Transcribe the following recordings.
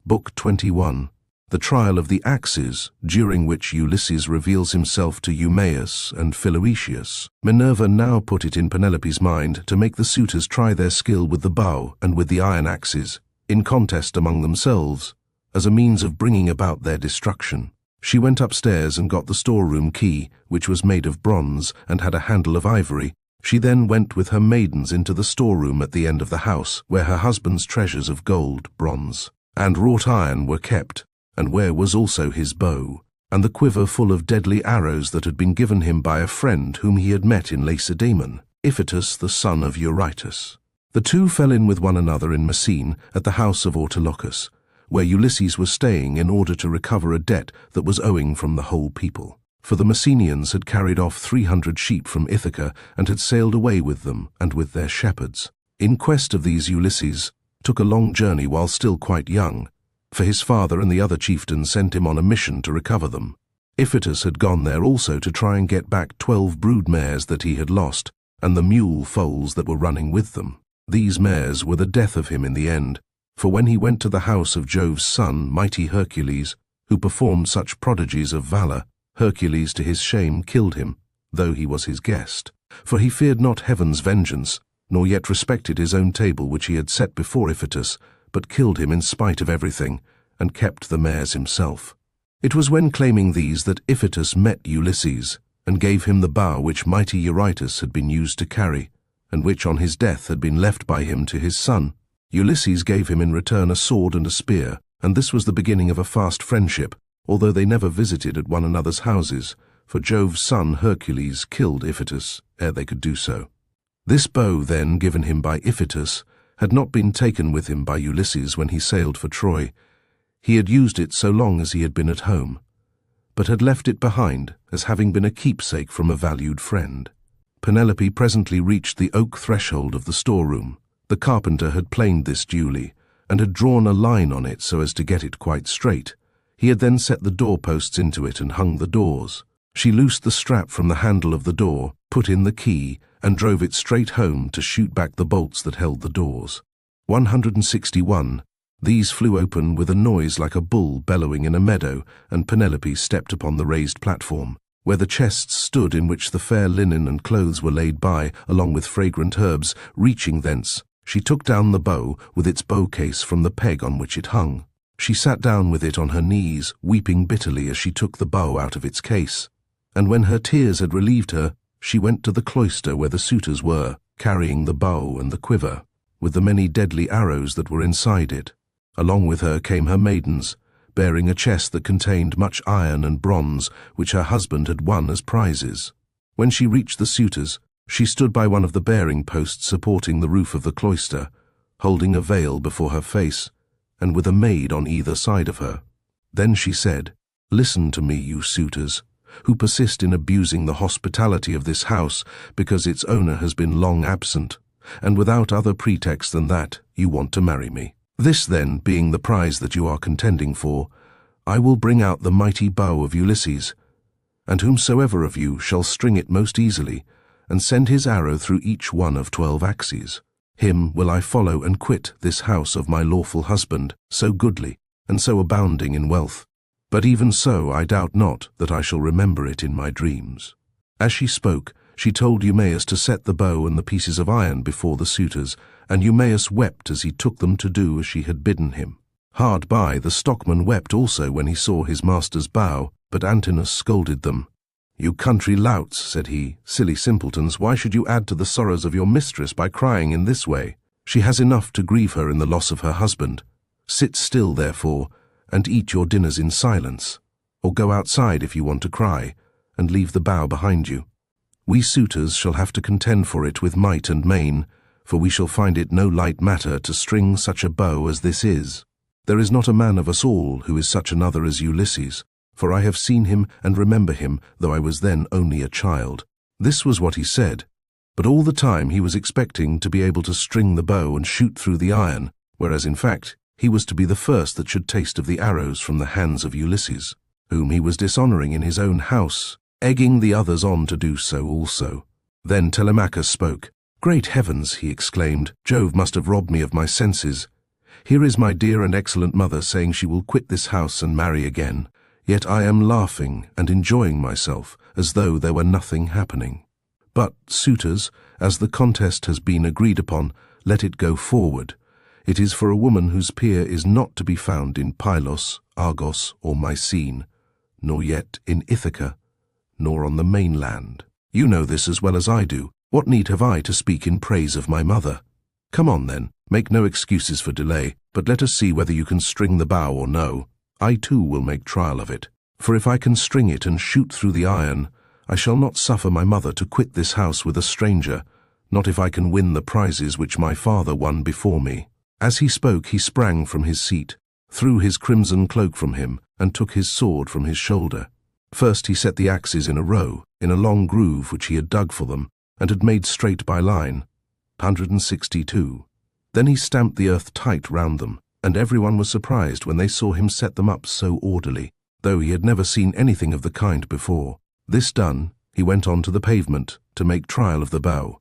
Book 21. The Trial of the Axes, during which Ulysses reveals himself to Eumaeus and Philoetius. Minerva now put it in Penelope's mind to make the suitors try their skill with the bow and with the iron axes, in contest among themselves, as a means of bringing about their destruction. She went upstairs and got the storeroom key, which was made of bronze and had a handle of ivory. She then went with her maidens into the storeroom at the end of the house, where her husband's treasures of gold, bronze, and wrought iron were kept, and where was also his bow, and the quiver full of deadly arrows that had been given him by a friend whom he had met in Lacedaemon, Iphitus the son of Eurytus. The two fell in with one another in Messene at the house of Autolycus, where Ulysses was staying in order to recover a debt that was owing from the whole people. For the Messenians had carried off 300 sheep from Ithaca and had sailed away with them and with their shepherds. In quest of these Ulysses took a long journey while still quite young, for his father and the other chieftains sent him on a mission to recover them. Iphitus had gone there also to try and get back 12 brood mares that he had lost, and the mule foals that were running with them. These mares were the death of him in the end, for when he went to the house of Jove's son, mighty Hercules, who performed such prodigies of valor, Hercules to his shame killed him, though he was his guest. For he feared not heaven's vengeance, nor yet respected his own table which he had set before Iphitus, but killed him in spite of everything, and kept the mares himself. It was when claiming these that Iphitus met Ulysses, and gave him the bow which mighty Eurytus had been used to carry, and which on his death had been left by him to his son. Ulysses gave him in return a sword and a spear, and this was the beginning of a fast friendship, although they never visited at one another's houses, for Jove's son Hercules killed Iphitus ere they could do so. This bow, then, given him by Iphitus, had not been taken with him by Ulysses when he sailed for Troy. He had used it so long as he had been at home, but had left it behind as having been a keepsake from a valued friend. Penelope presently reached the oak threshold of the storeroom. The carpenter had planed this duly, and had drawn a line on it so as to get it quite straight. He had then set the doorposts into it and hung the doors. She loosed the strap from the handle of the door, put in the key, and drove it straight home to shoot back the bolts that held the doors. 161. These flew open with a noise like a bull bellowing in a meadow, and Penelope stepped upon the raised platform, where the chests stood in which the fair linen and clothes were laid by, along with fragrant herbs. Reaching thence, she took down the bow with its bow case from the peg on which it hung. She sat down with it on her knees, weeping bitterly as she took the bow out of its case. And when her tears had relieved her, she went to the cloister where the suitors were, carrying the bow and the quiver, with the many deadly arrows that were inside it. Along with her came her maidens, bearing a chest that contained much iron and bronze, which her husband had won as prizes. When she reached the suitors, she stood by one of the bearing posts supporting the roof of the cloister, holding a veil before her face, and with a maid on either side of her. Then she said, "Listen to me, you suitors, who persist in abusing the hospitality of this house because its owner has been long absent, and without other pretext than that you want to marry me. This, then, being the prize that you are contending for, I will bring out the mighty bow of Ulysses, and whomsoever of you shall string it most easily, and send his arrow through each one of 12 axes, him will I follow and quit this house of my lawful husband, so goodly, and so abounding in wealth. But even so I doubt not that I shall remember it in my dreams." As she spoke, she told Eumaeus to set the bow and the pieces of iron before the suitors, and Eumaeus wept as he took them to do as she had bidden him. Hard by, the stockman wept also when he saw his master's bow, but Antinous scolded them. "You country louts," said he, "silly simpletons, why should you add to the sorrows of your mistress by crying in this way? She has enough to grieve her in the loss of her husband. Sit still, therefore, and eat your dinners in silence, or go outside if you want to cry, and leave the bow behind you. We suitors shall have to contend for it with might and main, for we shall find it no light matter to string such a bow as this is. There is not a man of us all who is such another as Ulysses, for I have seen him and remember him, though I was then only a child." This was what he said, but all the time he was expecting to be able to string the bow and shoot through the iron, whereas in fact he was to be the first that should taste of the arrows from the hands of Ulysses, whom he was dishonoring in his own house, egging the others on to do so also. Then Telemachus spoke. "Great heavens," he exclaimed, "Jove must have robbed me of my senses. Here is my dear and excellent mother saying she will quit this house and marry again, yet I am laughing and enjoying myself as though there were nothing happening. But, suitors, as the contest has been agreed upon, let it go forward. It is for a woman whose peer is not to be found in Pylos, Argos, or Mycene, nor yet in Ithaca, nor on the mainland. You know this as well as I do. What need have I to speak in praise of my mother? Come on then, make no excuses for delay, but let us see whether you can string the bow or no. I too will make trial of it. For if I can string it and shoot through the iron, I shall not suffer my mother to quit this house with a stranger, not if I can win the prizes which my father won before me. As he spoke, he sprang from his seat, threw his crimson cloak from him, and took his sword from his shoulder. First he set the axes in a row, in a long groove which he had dug for them, and had made straight by line, 162. Then he stamped the earth tight round them, and everyone was surprised when they saw him set them up so orderly, though he had never seen anything of the kind before. This done, he went on to the pavement to make trial of the bow.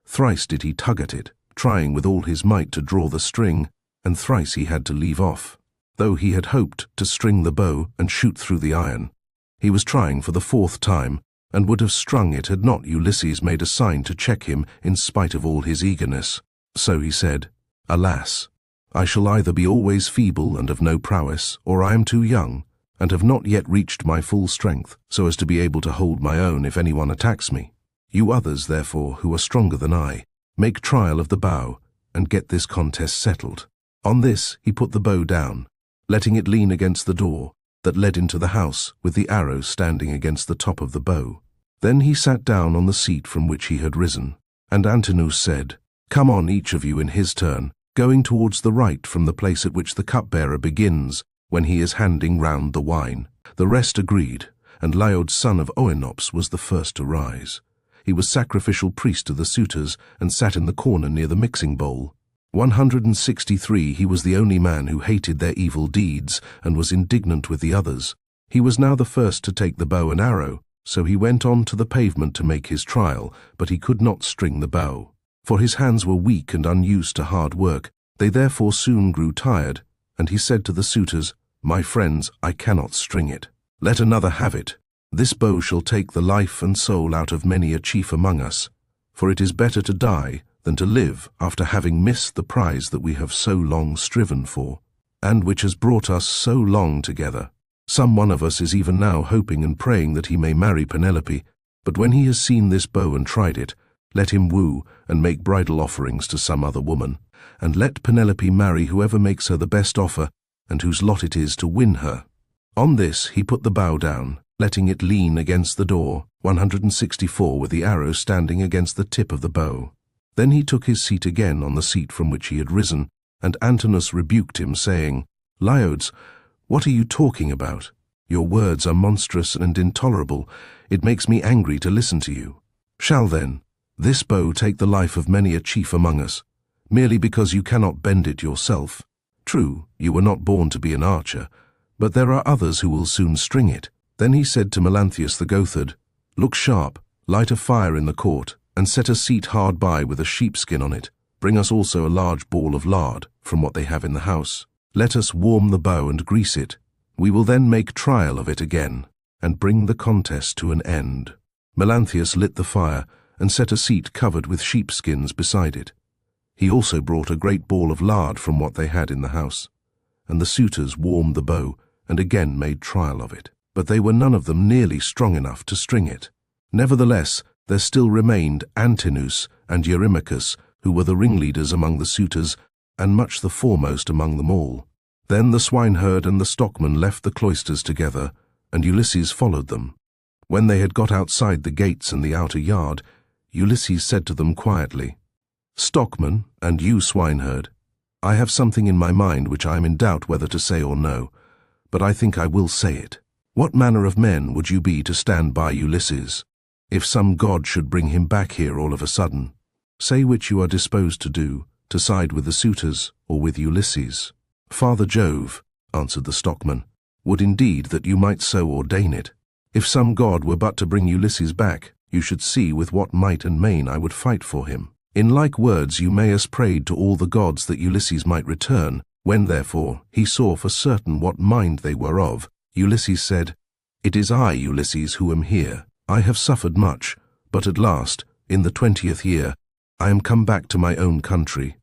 Thrice did he tug at it, trying with all his might to draw the string, and thrice he had to leave off. Though he had hoped to string the bow and shoot through the iron, he was trying for the fourth time, and would have strung it had not Ulysses made a sign to check him in spite of all his eagerness. So he said, "Alas, I shall either be always feeble and of no prowess, or I am too young, and have not yet reached my full strength, so as to be able to hold my own if anyone attacks me. You others, therefore, who are stronger than I, make trial of the bow, and get this contest settled." On this he put the bow down, letting it lean against the door that led into the house, with the arrow standing against the top of the bow. Then he sat down on the seat from which he had risen, and Antinous said, "Come on, each of you in his turn, going towards the right from the place at which the cupbearer begins when he is handing round the wine." The rest agreed, and Laiod son of Oenops was the first to rise. He was sacrificial priest to the suitors, and sat in the corner near the mixing bowl. 163 He was the only man who hated their evil deeds, and was indignant with the others. He was now the first to take the bow and arrow, so he went on to the pavement to make his trial, but he could not string the bow. For his hands were weak and unused to hard work. They therefore soon grew tired, and he said to the suitors, "My friends, I cannot string it. Let another have it. This bow shall take the life and soul out of many a chief among us, for it is better to die than to live after having missed the prize that we have so long striven for, and which has brought us so long together. Some one of us is even now hoping and praying that he may marry Penelope, but when he has seen this bow and tried it, let him woo and make bridal offerings to some other woman, and let Penelope marry whoever makes her the best offer, and whose lot it is to win her." On this he put the bow down, letting it lean against the door, 164, with the arrow standing against the tip of the bow. Then he took his seat again on the seat from which he had risen, and Antinous rebuked him, saying, "Laios, what are you talking about? Your words are monstrous and intolerable. It makes me angry to listen to you. Shall then this bow take the life of many a chief among us, merely because you cannot bend it yourself? True, you were not born to be an archer, but there are others who will soon string it." Then he said to Melanthius the Goatherd, "Look sharp, light a fire in the court, and set a seat hard by with a sheepskin on it. Bring us also a large ball of lard from what they have in the house. Let us warm the bow and grease it. We will then make trial of it again, and bring the contest to an end." Melanthius lit the fire, and set a seat covered with sheepskins beside it. He also brought a great ball of lard from what they had in the house, and the suitors warmed the bow, and again made trial of it. But they were none of them nearly strong enough to string it. Nevertheless, there still remained Antinous and Eurymachus, who were the ringleaders among the suitors, and much the foremost among them all. Then the swineherd and the stockman left the cloisters together, and Ulysses followed them. When they had got outside the gates and the outer yard, Ulysses said to them quietly, "Stockman, and you swineherd, I have something in my mind which I am in doubt whether to say or no, but I think I will say it. What manner of men would you be to stand by Ulysses, if some god should bring him back here all of a sudden? Say which you are disposed to do, to side with the suitors or with Ulysses." "Father Jove," answered the stockman, "would indeed that you might so ordain it. If some god were but to bring Ulysses back, you should see with what might and main I would fight for him." In like words Eumaeus prayed to all the gods that Ulysses might return, When, therefore, he saw for certain what mind they were of, Ulysses said, "It is I, Ulysses, who am here. I have suffered much, but at last, in the 20th year, I am come back to my own country.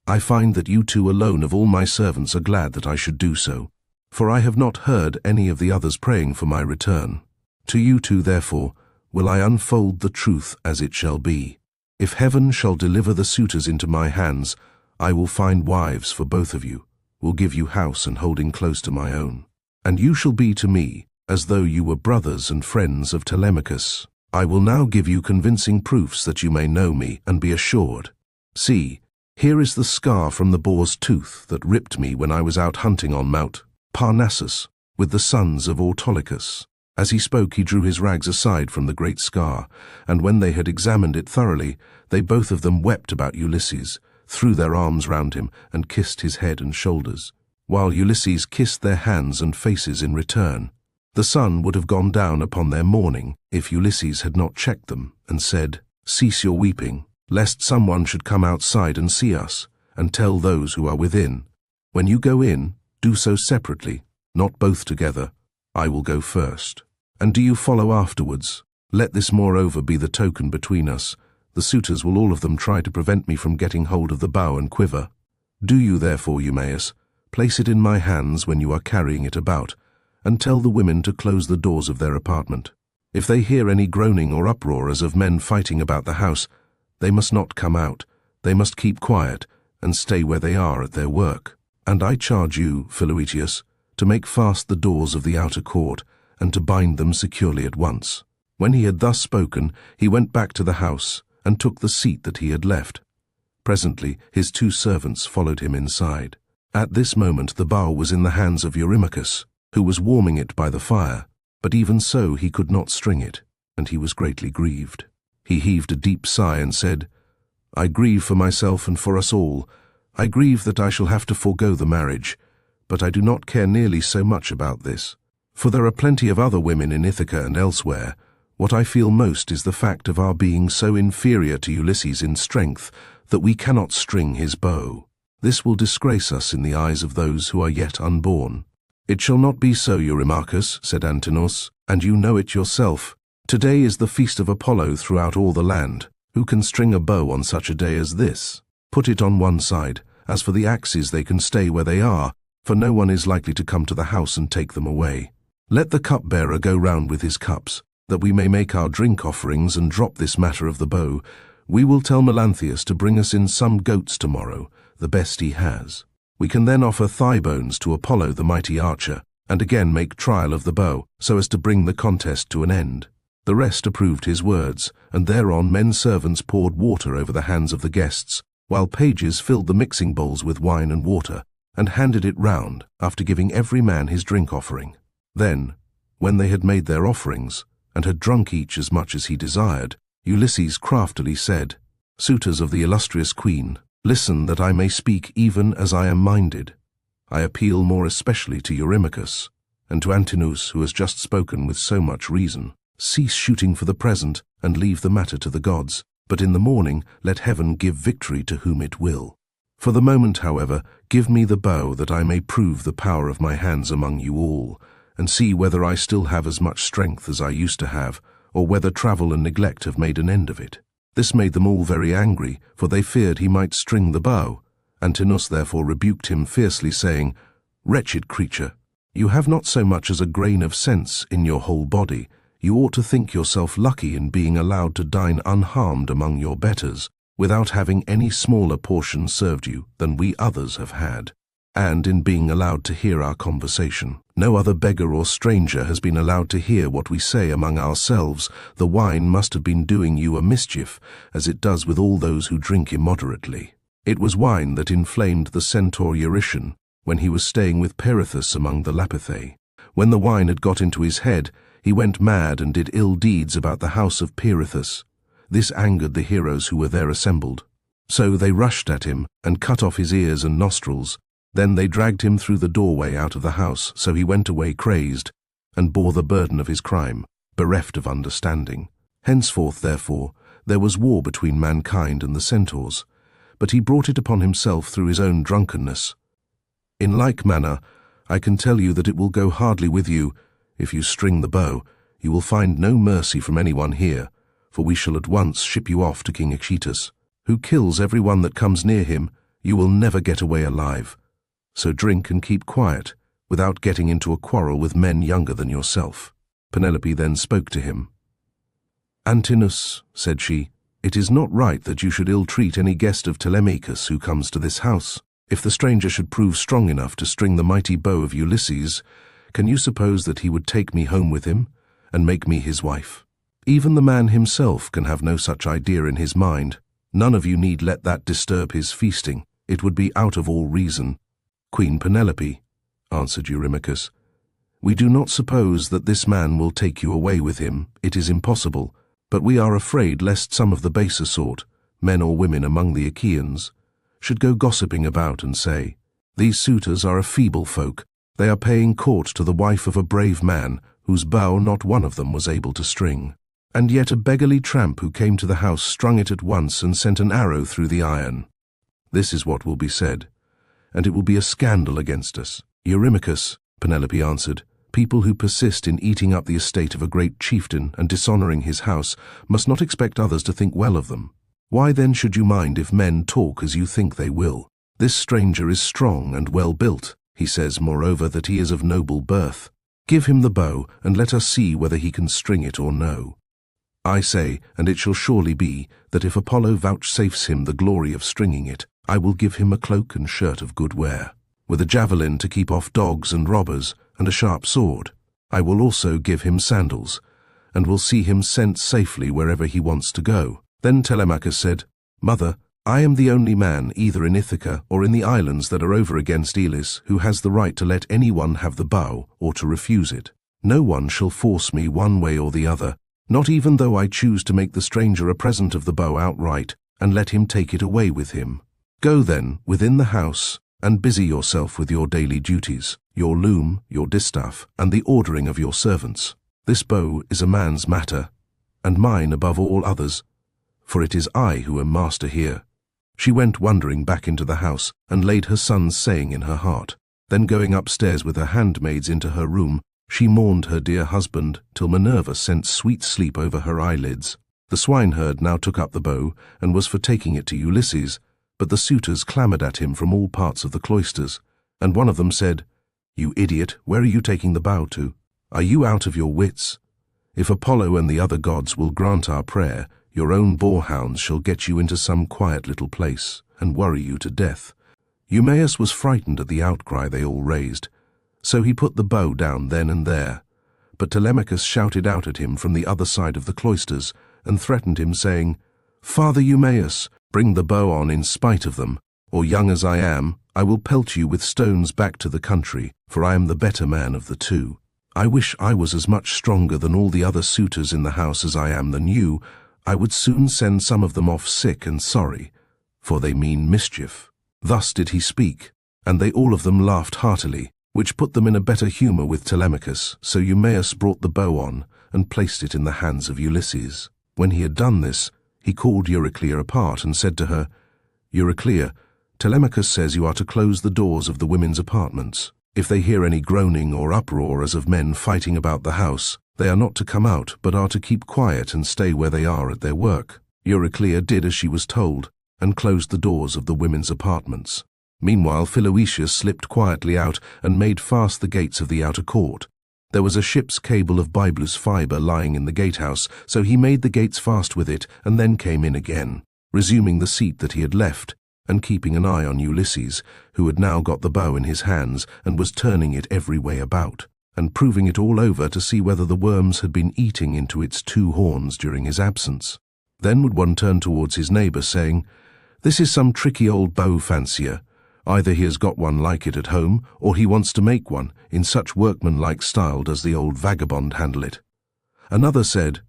I find that you two alone of all my servants are glad that I should do so, for I have not heard any of the others praying for my return. To you two, therefore, will I unfold the truth as it shall be. If heaven shall deliver the suitors into my hands, I will find wives for both of you, will give you house and holding close to my own. And you shall be to me as though you were brothers and friends of Telemachus. I will now give you convincing proofs that you may know me and be assured. See, here is the scar from the boar's tooth that ripped me when I was out hunting on Mount Parnassus with the sons of Autolycus." As he spoke, he drew his rags aside from the great scar, and when they had examined it thoroughly, they both of them wept about Ulysses, threw their arms round him, and kissed his head and shoulders, while Ulysses kissed their hands and faces in return. The sun would have gone down upon their mourning if Ulysses had not checked them and said, "Cease your weeping, lest someone should come outside and see us, and tell those who are within. When you go in, do so separately, not both together. I will go first. And do you follow afterwards. Let this moreover be the token between us. The suitors will all of them try to prevent me from getting hold of the bow and quiver. Do you therefore, Eumaeus, place it in my hands when you are carrying it about, and tell the women to close the doors of their apartment. If they hear any groaning or uproar as of men fighting about the house, they must not come out. They must keep quiet and stay where they are at their work. And I charge you, Philoetius, to make fast the doors of the outer court, and to bind them securely at once." When he had thus spoken, he went back to the house, and took the seat that he had left. Presently his two servants followed him inside. At this moment the bow was in the hands of Eurymachus, who was warming it by the fire, but even so he could not string it, and he was greatly grieved. He heaved a deep sigh and said, "I grieve for myself and for us all. I grieve that I shall have to forego the marriage, but I do not care nearly so much about this. For there are plenty of other women in Ithaca and elsewhere. What I feel most is the fact of our being so inferior to Ulysses in strength that we cannot string his bow. This will disgrace us in the eyes of those who are yet unborn." "It shall not be so, Eurymachus," said Antinous, "and you know it yourself. Today is the feast of Apollo throughout all the land. Who can string a bow on such a day as this? Put it on one side. As for the axes, they can stay where they are, for no one is likely to come to the house and take them away. Let the cupbearer go round with his cups, that we may make our drink offerings and drop this matter of the bow. We will tell Melanthius to bring us in some goats tomorrow, the best he has. We can then offer thigh bones to Apollo the mighty archer, and again make trial of the bow, so as to bring the contest to an end." The rest approved his words, and thereon men servants poured water over the hands of the guests, while pages filled the mixing bowls with wine and water, and handed it round, after giving every man his drink offering. Then, when they had made their offerings, and had drunk each as much as he desired, Ulysses craftily said, "Suitors of the illustrious queen, listen that I may speak even as I am minded. I appeal more especially to Eurymachus, and to Antinous, who has just spoken with so much reason. Cease shooting for the present, and leave the matter to the gods, but in the morning let heaven give victory to whom it will. For the moment, however, give me the bow that I may prove the power of my hands among you all, and see whether I still have as much strength as I used to have, or whether travel and neglect have made an end of it." This made them all very angry, for they feared he might string the bow. Antinous therefore rebuked him fiercely, saying, "Wretched creature, you have not so much as a grain of sense in your whole body. You ought to think yourself lucky in being allowed to dine unharmed among your betters, without having any smaller portion served you than we others have had, and in being allowed to hear our conversation. No other beggar or stranger has been allowed to hear what we say among ourselves. The wine must have been doing you a mischief, as it does with all those who drink immoderately. It was wine that inflamed the centaur Eurytion when he was staying with Perithous among the Lapithae. When the wine had got into his head, he went mad and did ill deeds about the house of Perithous. This angered the heroes who were there assembled. So they rushed at him and cut off his ears and nostrils. Then they dragged him through the doorway out of the house, so he went away crazed, and bore the burden of his crime, bereft of understanding. Henceforth, therefore, there was war between mankind and the centaurs, but he brought it upon himself through his own drunkenness. In like manner, I can tell you that it will go hardly with you. If you string the bow, you will find no mercy from anyone here, for we shall at once ship you off to King Ithaca, who kills every one that comes near him. You will never get away alive. So drink and keep quiet, without getting into a quarrel with men younger than yourself." Penelope then spoke to him. "Antinous," said she, "it is not right that you should ill-treat any guest of Telemachus who comes to this house. If the stranger should prove strong enough to string the mighty bow of Ulysses, can you suppose that he would take me home with him, and make me his wife? Even the man himself can have no such idea in his mind. None of you need let that disturb his feasting. It would be out of all reason." "Queen Penelope," answered Eurymachus, "we do not suppose that this man will take you away with him. It is impossible. But we are afraid lest some of the baser sort, men or women among the Achaeans, should go gossiping about and say, 'These suitors are a feeble folk. They are paying court to the wife of a brave man, whose bow not one of them was able to string. And yet a beggarly tramp who came to the house strung it at once and sent an arrow through the iron.' This is what will be said, and it will be a scandal against us." "Eurymachus," Penelope answered, "people who persist in eating up the estate of a great chieftain and dishonoring his house must not expect others to think well of them. Why then should you mind if men talk as you think they will? This stranger is strong and well built. He says, moreover, that he is of noble birth. Give him the bow, and let us see whether he can string it or no. I say, and it shall surely be, that if Apollo vouchsafes him the glory of stringing it, I will give him a cloak and shirt of good wear, with a javelin to keep off dogs and robbers, and a sharp sword. I will also give him sandals, and will see him sent safely wherever he wants to go." Then Telemachus said, "Mother, I am the only man, either in Ithaca or in the islands that are over against Elis, who has the right to let anyone have the bow or to refuse it. No one shall force me one way or the other, not even though I choose to make the stranger a present of the bow outright, and let him take it away with him. Go then within the house, and busy yourself with your daily duties, your loom, your distaff, and the ordering of your servants. This bow is a man's matter, and mine above all others, for it is I who am master here." She went wondering back into the house, and laid her son's saying in her heart. Then going upstairs with her handmaids into her room, she mourned her dear husband, till Minerva sent sweet sleep over her eyelids. The swineherd now took up the bow, and was for taking it to Ulysses, but the suitors clamoured at him from all parts of the cloisters, and one of them said, "You idiot, where are you taking the bow to? Are you out of your wits? If Apollo and the other gods will grant our prayer, your own boarhounds shall get you into some quiet little place, and worry you to death." Eumaeus was frightened at the outcry they all raised, so he put the bow down then and there. But Telemachus shouted out at him from the other side of the cloisters, and threatened him, saying, "Father Eumaeus, bring the bow on in spite of them, or young as I am, I will pelt you with stones back to the country, for I am the better man of the two. I wish I was as much stronger than all the other suitors in the house as I am than you. I would soon send some of them off sick and sorry, for they mean mischief." Thus did he speak, and they all of them laughed heartily, which put them in a better humour with Telemachus. So Eumaeus brought the bow on, and placed it in the hands of Ulysses. When he had done this, he called Euryclea apart, and said to her, "Euryclea, Telemachus says you are to close the doors of the women's apartments. If they hear any groaning or uproar as of men fighting about the house, they are not to come out, but are to keep quiet and stay where they are at their work." Euryclea did as she was told, and closed the doors of the women's apartments. Meanwhile Philoetius slipped quietly out and made fast the gates of the outer court. There was a ship's cable of Byblos fibre lying in the gatehouse, so he made the gates fast with it, and then came in again, resuming the seat that he had left, and keeping an eye on Ulysses, who had now got the bow in his hands, and was turning it every way about, and proving it all over to see whether the worms had been eating into its two horns during his absence. Then would one turn towards his neighbour, saying, "This is some tricky old bow fancier. Either he has got one like it at home, or he wants to make one. In such workmanlike style does the old vagabond handle it." Another said,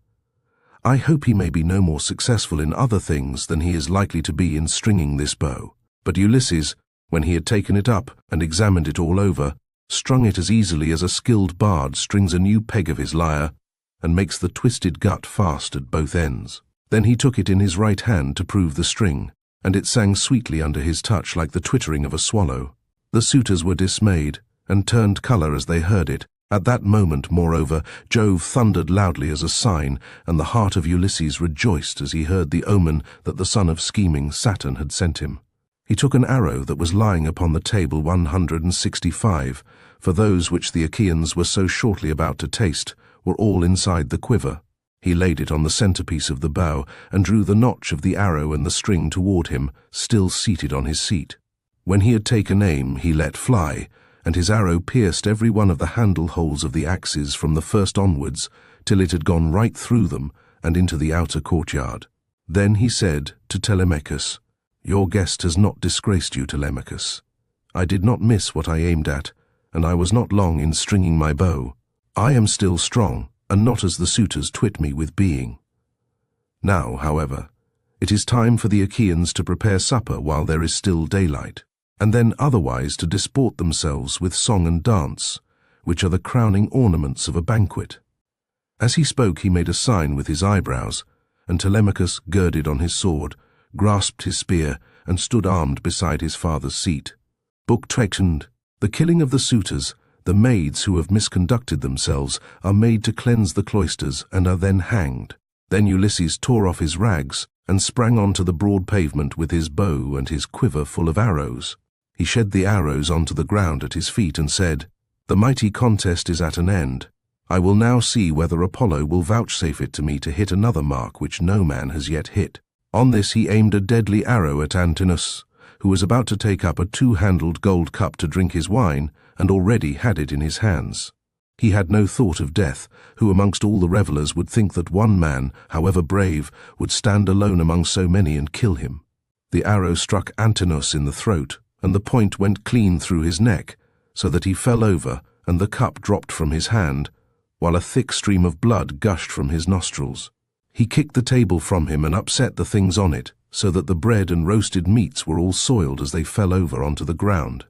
"I hope he may be no more successful in other things than he is likely to be in stringing this bow." But Ulysses, when he had taken it up and examined it all over, strung it as easily as a skilled bard strings a new peg of his lyre, and makes the twisted gut fast at both ends. Then he took it in his right hand to prove the string, and it sang sweetly under his touch like the twittering of a swallow. The suitors were dismayed, and turned color as they heard it. At that moment, moreover, Jove thundered loudly as a sign, and the heart of Ulysses rejoiced as he heard the omen that the son of scheming Saturn had sent him. He took an arrow that was lying upon the table 165, for those which the Achaeans were so shortly about to taste were all inside the quiver. He laid it on the centerpiece of the bow, and drew the notch of the arrow and the string toward him, still seated on his seat. When he had taken aim, he let fly, and his arrow pierced every one of the handle holes of the axes from the first onwards, till it had gone right through them and into the outer courtyard. Then he said to Telemachus, "Your guest has not disgraced you, Telemachus. I did not miss what I aimed at, and I was not long in stringing my bow. I am still strong, and not as the suitors twit me with being. Now, however, it is time for the Achaeans to prepare supper while there is still daylight, and then otherwise to disport themselves with song and dance, which are the crowning ornaments of a banquet." As he spoke, he made a sign with his eyebrows, and Telemachus girded on his sword, grasped his spear, and stood armed beside his father's seat. Book 2. The killing of the suitors. The maids who have misconducted themselves are made to cleanse the cloisters and are then hanged. Then Ulysses tore off his rags and sprang onto the broad pavement with his bow and his quiver full of arrows. He shed the arrows onto the ground at his feet and said, "The mighty contest is at an end. I will now see whether Apollo will vouchsafe it to me to hit another mark which no man has yet hit." On this he aimed a deadly arrow at Antinous, who was about to take up a two-handled gold cup to drink his wine, and already had it in his hands. He had no thought of death, who amongst all the revellers would think that one man, however brave, would stand alone among so many and kill him. The arrow struck Antinous in the throat, and the point went clean through his neck, so that he fell over, and the cup dropped from his hand, while a thick stream of blood gushed from his nostrils. He kicked the table from him and upset the things on it, so that the bread and roasted meats were all soiled as they fell over onto the ground.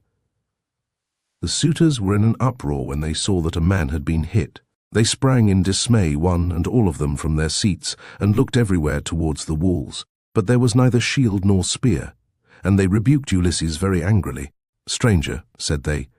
The suitors were in an uproar when they saw that a man had been hit. They sprang in dismay, one and all of them, from their seats, and looked everywhere towards the walls. But there was neither shield nor spear, and they rebuked Ulysses very angrily. "Stranger," said they,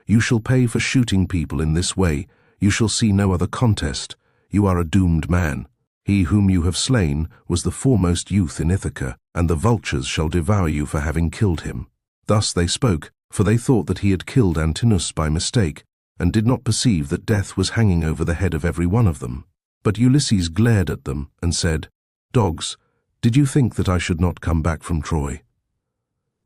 "you shall pay for shooting people in this way. You shall see no other contest. You are a doomed man. He whom you have slain was the foremost youth in Ithaca, and the vultures shall devour you for having killed him." Thus they spoke, for they thought that he had killed Antinous by mistake, and did not perceive that death was hanging over the head of every one of them. But Ulysses glared at them and said, "Dogs, did you think that I should not come back from Troy?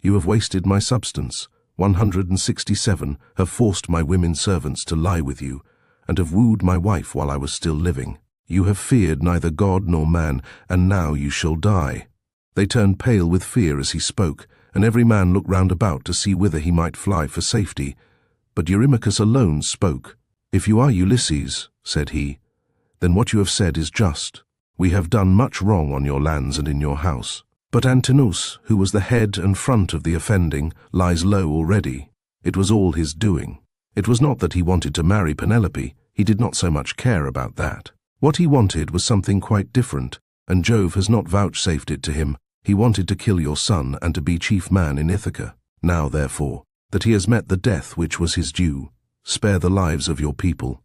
You have wasted my substance. 167 have forced my women servants to lie with you, and have wooed my wife while I was still living. You have feared neither God nor man, and now you shall die." They turned pale with fear as he spoke, and every man looked round about to see whither he might fly for safety. But Eurymachus alone spoke. "If you are Ulysses," said he, "then what you have said is just. We have done much wrong on your lands and in your house. But Antinous, who was the head and front of the offending, lies low already. It was all his doing. It was not that he wanted to marry Penelope. He did not so much care about that. What he wanted was something quite different, and Jove has not vouchsafed it to him. He wanted to kill your son and to be chief man in Ithaca. Now, therefore, that he has met the death which was his due, spare the lives of your people.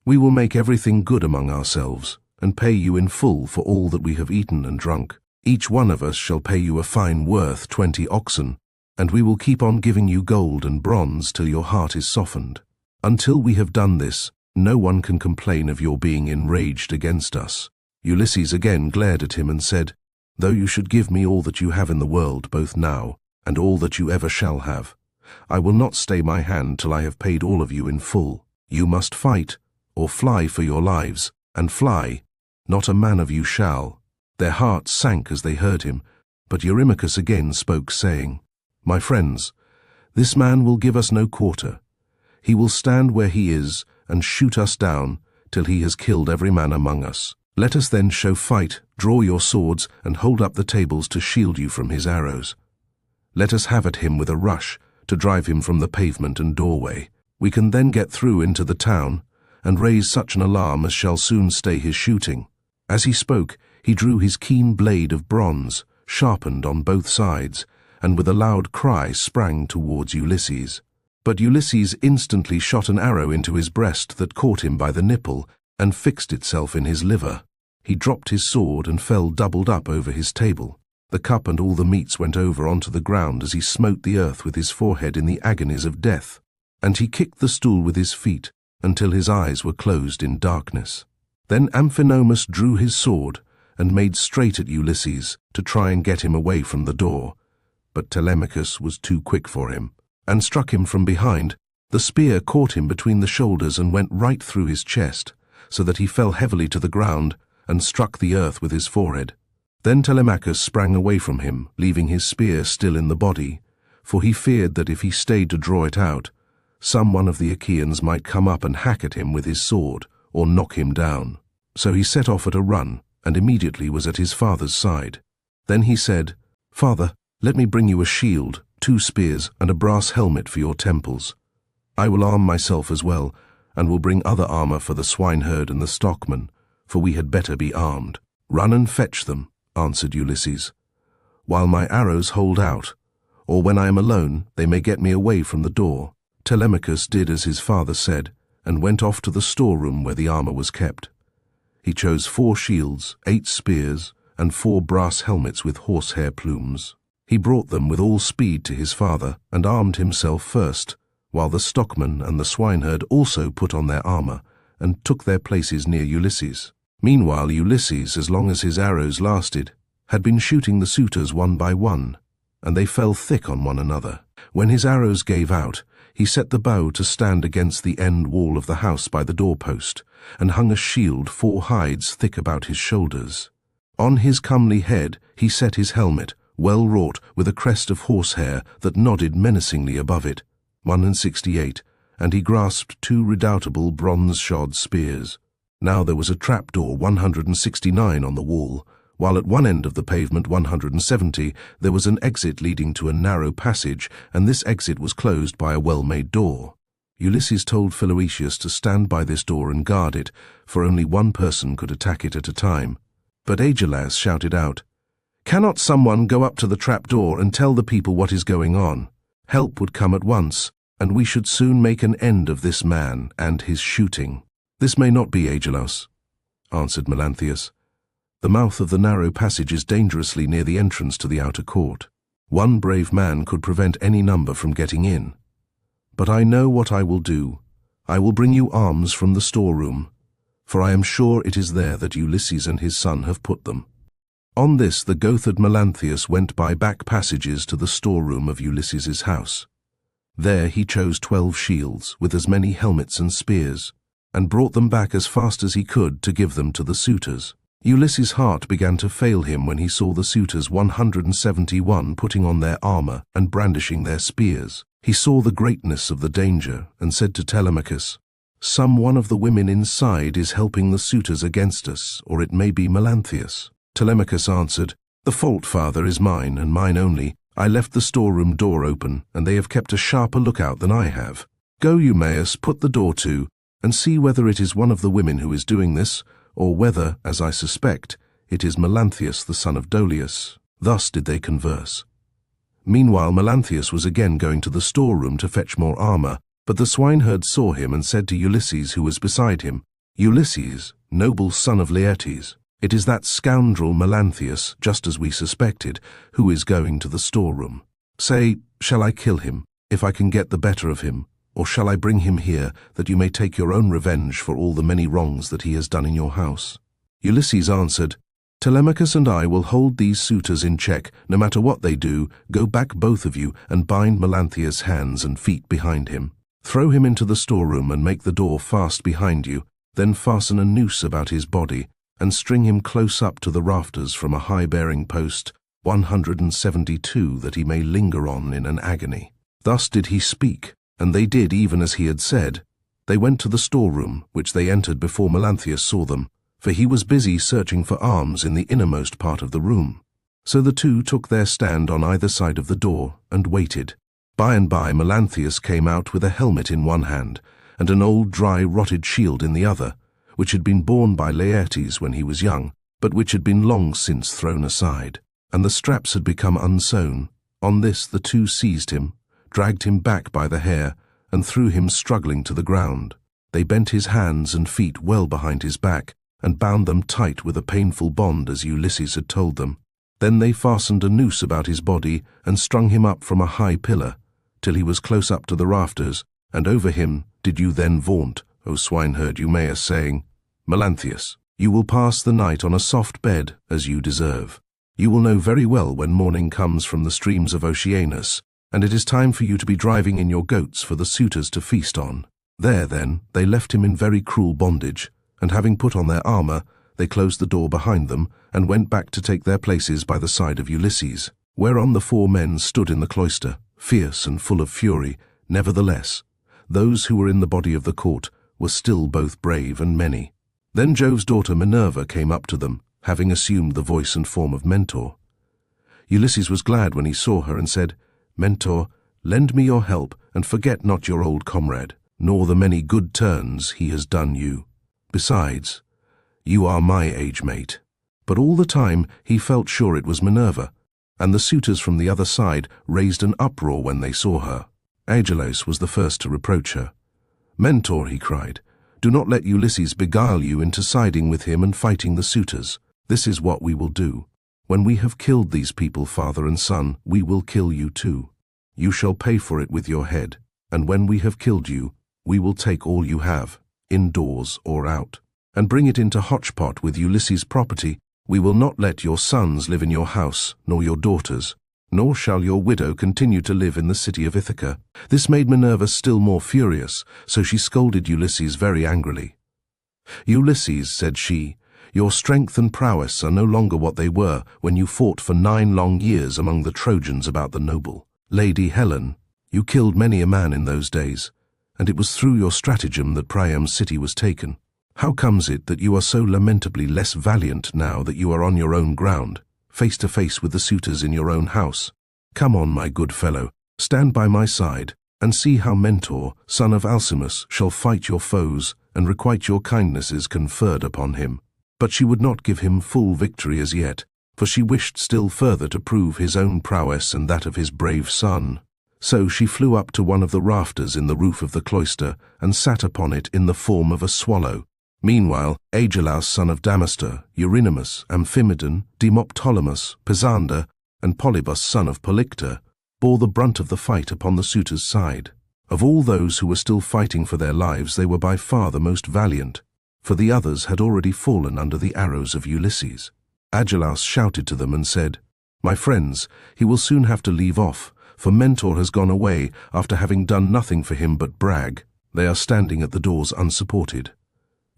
We will make everything good among ourselves, and pay you in full for all that we have eaten and drunk. Each one of us shall pay you a fine worth 20 oxen, and we will keep on giving you gold and bronze till your heart is softened. Until we have done this, no one can complain of your being enraged against us." Ulysses again glared at him and said, "Though you should give me all that you have in the world, both now and all that you ever shall have, I will not stay my hand till I have paid all of you in full. You must fight, or fly for your lives, and fly, not a man of you shall." Their hearts sank as they heard him, but Eurymachus again spoke, saying, "My friends, this man will give us no quarter. He will stand where he is and shoot us down till he has killed every man among us. Let us then show fight, draw your swords, and hold up the tables to shield you from his arrows. Let us have at him with a rush, to drive him from the pavement and doorway. We can then get through into the town, and raise such an alarm as shall soon stay his shooting." As he spoke, he drew his keen blade of bronze, sharpened on both sides, and with a loud cry sprang towards Ulysses. But Ulysses instantly shot an arrow into his breast that caught him by the nipple and fixed itself in his liver. He dropped his sword and fell doubled up over his table. The cup and all the meats went over onto the ground as he smote the earth with his forehead in the agonies of death, and he kicked the stool with his feet until his eyes were closed in darkness. Then Amphinomus drew his sword and made straight at Ulysses to try and get him away from the door, but Telemachus was too quick for him and struck him from behind. The spear caught him between the shoulders and went right through his chest, so that he fell heavily to the ground and struck the earth with his forehead. Then Telemachus sprang away from him, leaving his spear still in the body, for he feared that if he stayed to draw it out, some one of the Achaeans might come up and hack at him with his sword or knock him down. So he set off at a run and immediately was at his father's side. Then he said, "Father, let me bring you a shield, 2 spears, and a brass helmet for your temples. I will arm myself as well, and will bring other armor for the swineherd and the stockman, for we had better be armed." "Run and fetch them," answered Ulysses, "while my arrows hold out, or when I am alone they may get me away from the door." Telemachus did as his father said, and went off to the storeroom where the armor was kept. He chose 4 shields, 8 spears, and 4 brass helmets with horsehair plumes. He brought them with all speed to his father, and armed himself first, while the stockman and the swineherd also put on their armor, and took their places near Ulysses. Meanwhile Ulysses, as long as his arrows lasted, had been shooting the suitors one by one, and they fell thick on one another. When his arrows gave out, he set the bow to stand against the end wall of the house by the doorpost, and hung a shield 4 hides thick about his shoulders. On his comely head he set his helmet, well wrought with a crest of horsehair that nodded menacingly above it, 168, and he grasped 2 redoubtable bronze-shod spears. Now there was a trapdoor 169 on the wall, while at one end of the pavement 170 there was an exit leading to a narrow passage, and this exit was closed by a well-made door. Ulysses told Philoetius to stand by this door and guard it, for only one person could attack it at a time. But Agelaus shouted out, "Cannot someone go up to the trapdoor and tell the people what is going on? Help would come at once, and we should soon make an end of this man and his shooting." "This may not be, Agelaus," answered Melanthius. "The mouth of the narrow passage is dangerously near the entrance to the outer court. One brave man could prevent any number from getting in. But I know what I will do. I will bring you arms from the storeroom, for I am sure it is there that Ulysses and his son have put them." On this the Goatherd Melanthius went by back passages to the storeroom of Ulysses's house. There he chose 12 shields, with as many helmets and spears, and brought them back as fast as he could to give them to the suitors. Ulysses' heart began to fail him when he saw the suitors 171 putting on their armor and brandishing their spears. He saw the greatness of the danger and said to Telemachus, "Some one of the women inside is helping the suitors against us, or it may be Melanthius." Telemachus answered, "The fault, father, is mine, and mine only. I left the storeroom door open, and they have kept a sharper lookout than I have. Go, Eumaeus, put the door to, and see whether it is one of the women who is doing this, or whether, as I suspect, it is Melanthius the son of Dolius." Thus did they converse. Meanwhile Melanthius was again going to the storeroom to fetch more armor, but the swineherd saw him and said to Ulysses, who was beside him, "Ulysses, noble son of Laertes, it is that scoundrel Melanthius, just as we suspected, who is going to the storeroom. Say, shall I kill him, if I can get the better of him? Or shall I bring him here, that you may take your own revenge for all the many wrongs that he has done in your house?" Ulysses answered, "Telemachus and I will hold these suitors in check. No matter what they do, go back both of you and bind Melanthius' hands and feet behind him. Throw him into the storeroom and make the door fast behind you. Then fasten a noose about his body and string him close up to the rafters from a high-bearing post 172, that he may linger on in an agony." Thus did he speak, and they did even as he had said. They went to the storeroom, which they entered before Melanthius saw them, for he was busy searching for arms in the innermost part of the room. So the two took their stand on either side of the door and waited. By and by Melanthius came out with a helmet in one hand and an old dry rotted shield in the other, which had been borne by Laertes when he was young, but which had been long since thrown aside, and the straps had become unsewn, On this the two seized him, dragged him back by the hair, and threw him struggling to the ground. They bent his hands and feet well behind his back, and bound them tight with a painful bond as Ulysses had told them. Then they fastened a noose about his body and strung him up from a high pillar, till he was close up to the rafters, and over him did you then vaunt, O swineherd Eumaeus, saying, Melanthius, you will pass the night on a soft bed as you deserve. You will know very well when morning comes from the streams of Oceanus, and it is time for you to be driving in your goats for the suitors to feast on. There, then, they left him in very cruel bondage, and having put on their armor, they closed the door behind them, and went back to take their places by the side of Ulysses, whereon the 4 men stood in the cloister, fierce and full of fury. Nevertheless, those who were in the body of the court were still both brave and many. Then Jove's daughter Minerva came up to them, having assumed the voice and form of Mentor. Ulysses was glad when he saw her and said, Mentor, lend me your help, and forget not your old comrade, nor the many good turns he has done you. Besides, you are my age-mate. But all the time he felt sure it was Minerva, and the suitors from the other side raised an uproar when they saw her. Agelaus was the first to reproach her. Mentor, he cried, do not let Ulysses beguile you into siding with him and fighting the suitors. This is what we will do. When we have killed these people, father and son, we will kill you too. You shall pay for it with your head, and when we have killed you, we will take all you have, indoors or out, and bring it into hotchpot with Ulysses' property. We will not let your sons live in your house, nor your daughters, nor shall your widow continue to live in the city of Ithaca. This made Minerva still more furious, so she scolded Ulysses very angrily. Ulysses, said she, your strength and prowess are no longer what they were when you fought for 9 long years among the Trojans about the noble Lady Helen. You killed many a man in those days, and it was through your stratagem that Priam's city was taken. How comes it that you are so lamentably less valiant now that you are on your own ground, face to face with the suitors in your own house? Come on, my good fellow, stand by my side, and see how Mentor, son of Alcimus, shall fight your foes and requite your kindnesses conferred upon him. But she would not give him full victory as yet, for she wished still further to prove his own prowess and that of his brave son. So she flew up to one of the rafters in the roof of the cloister and sat upon it in the form of a swallow. Meanwhile, Agelaus, son of Damastor, Eurynomus, Amphimedon, Demoptolemus, Pisander, and Polybus, son of Polyctor, bore the brunt of the fight upon the suitors' side. Of all those who were still fighting for their lives, they were by far the most valiant, for the others had already fallen under the arrows of Ulysses. Agelaus shouted to them and said, My friends, he will soon have to leave off, for Mentor has gone away after having done nothing for him but brag. They are standing at the doors unsupported.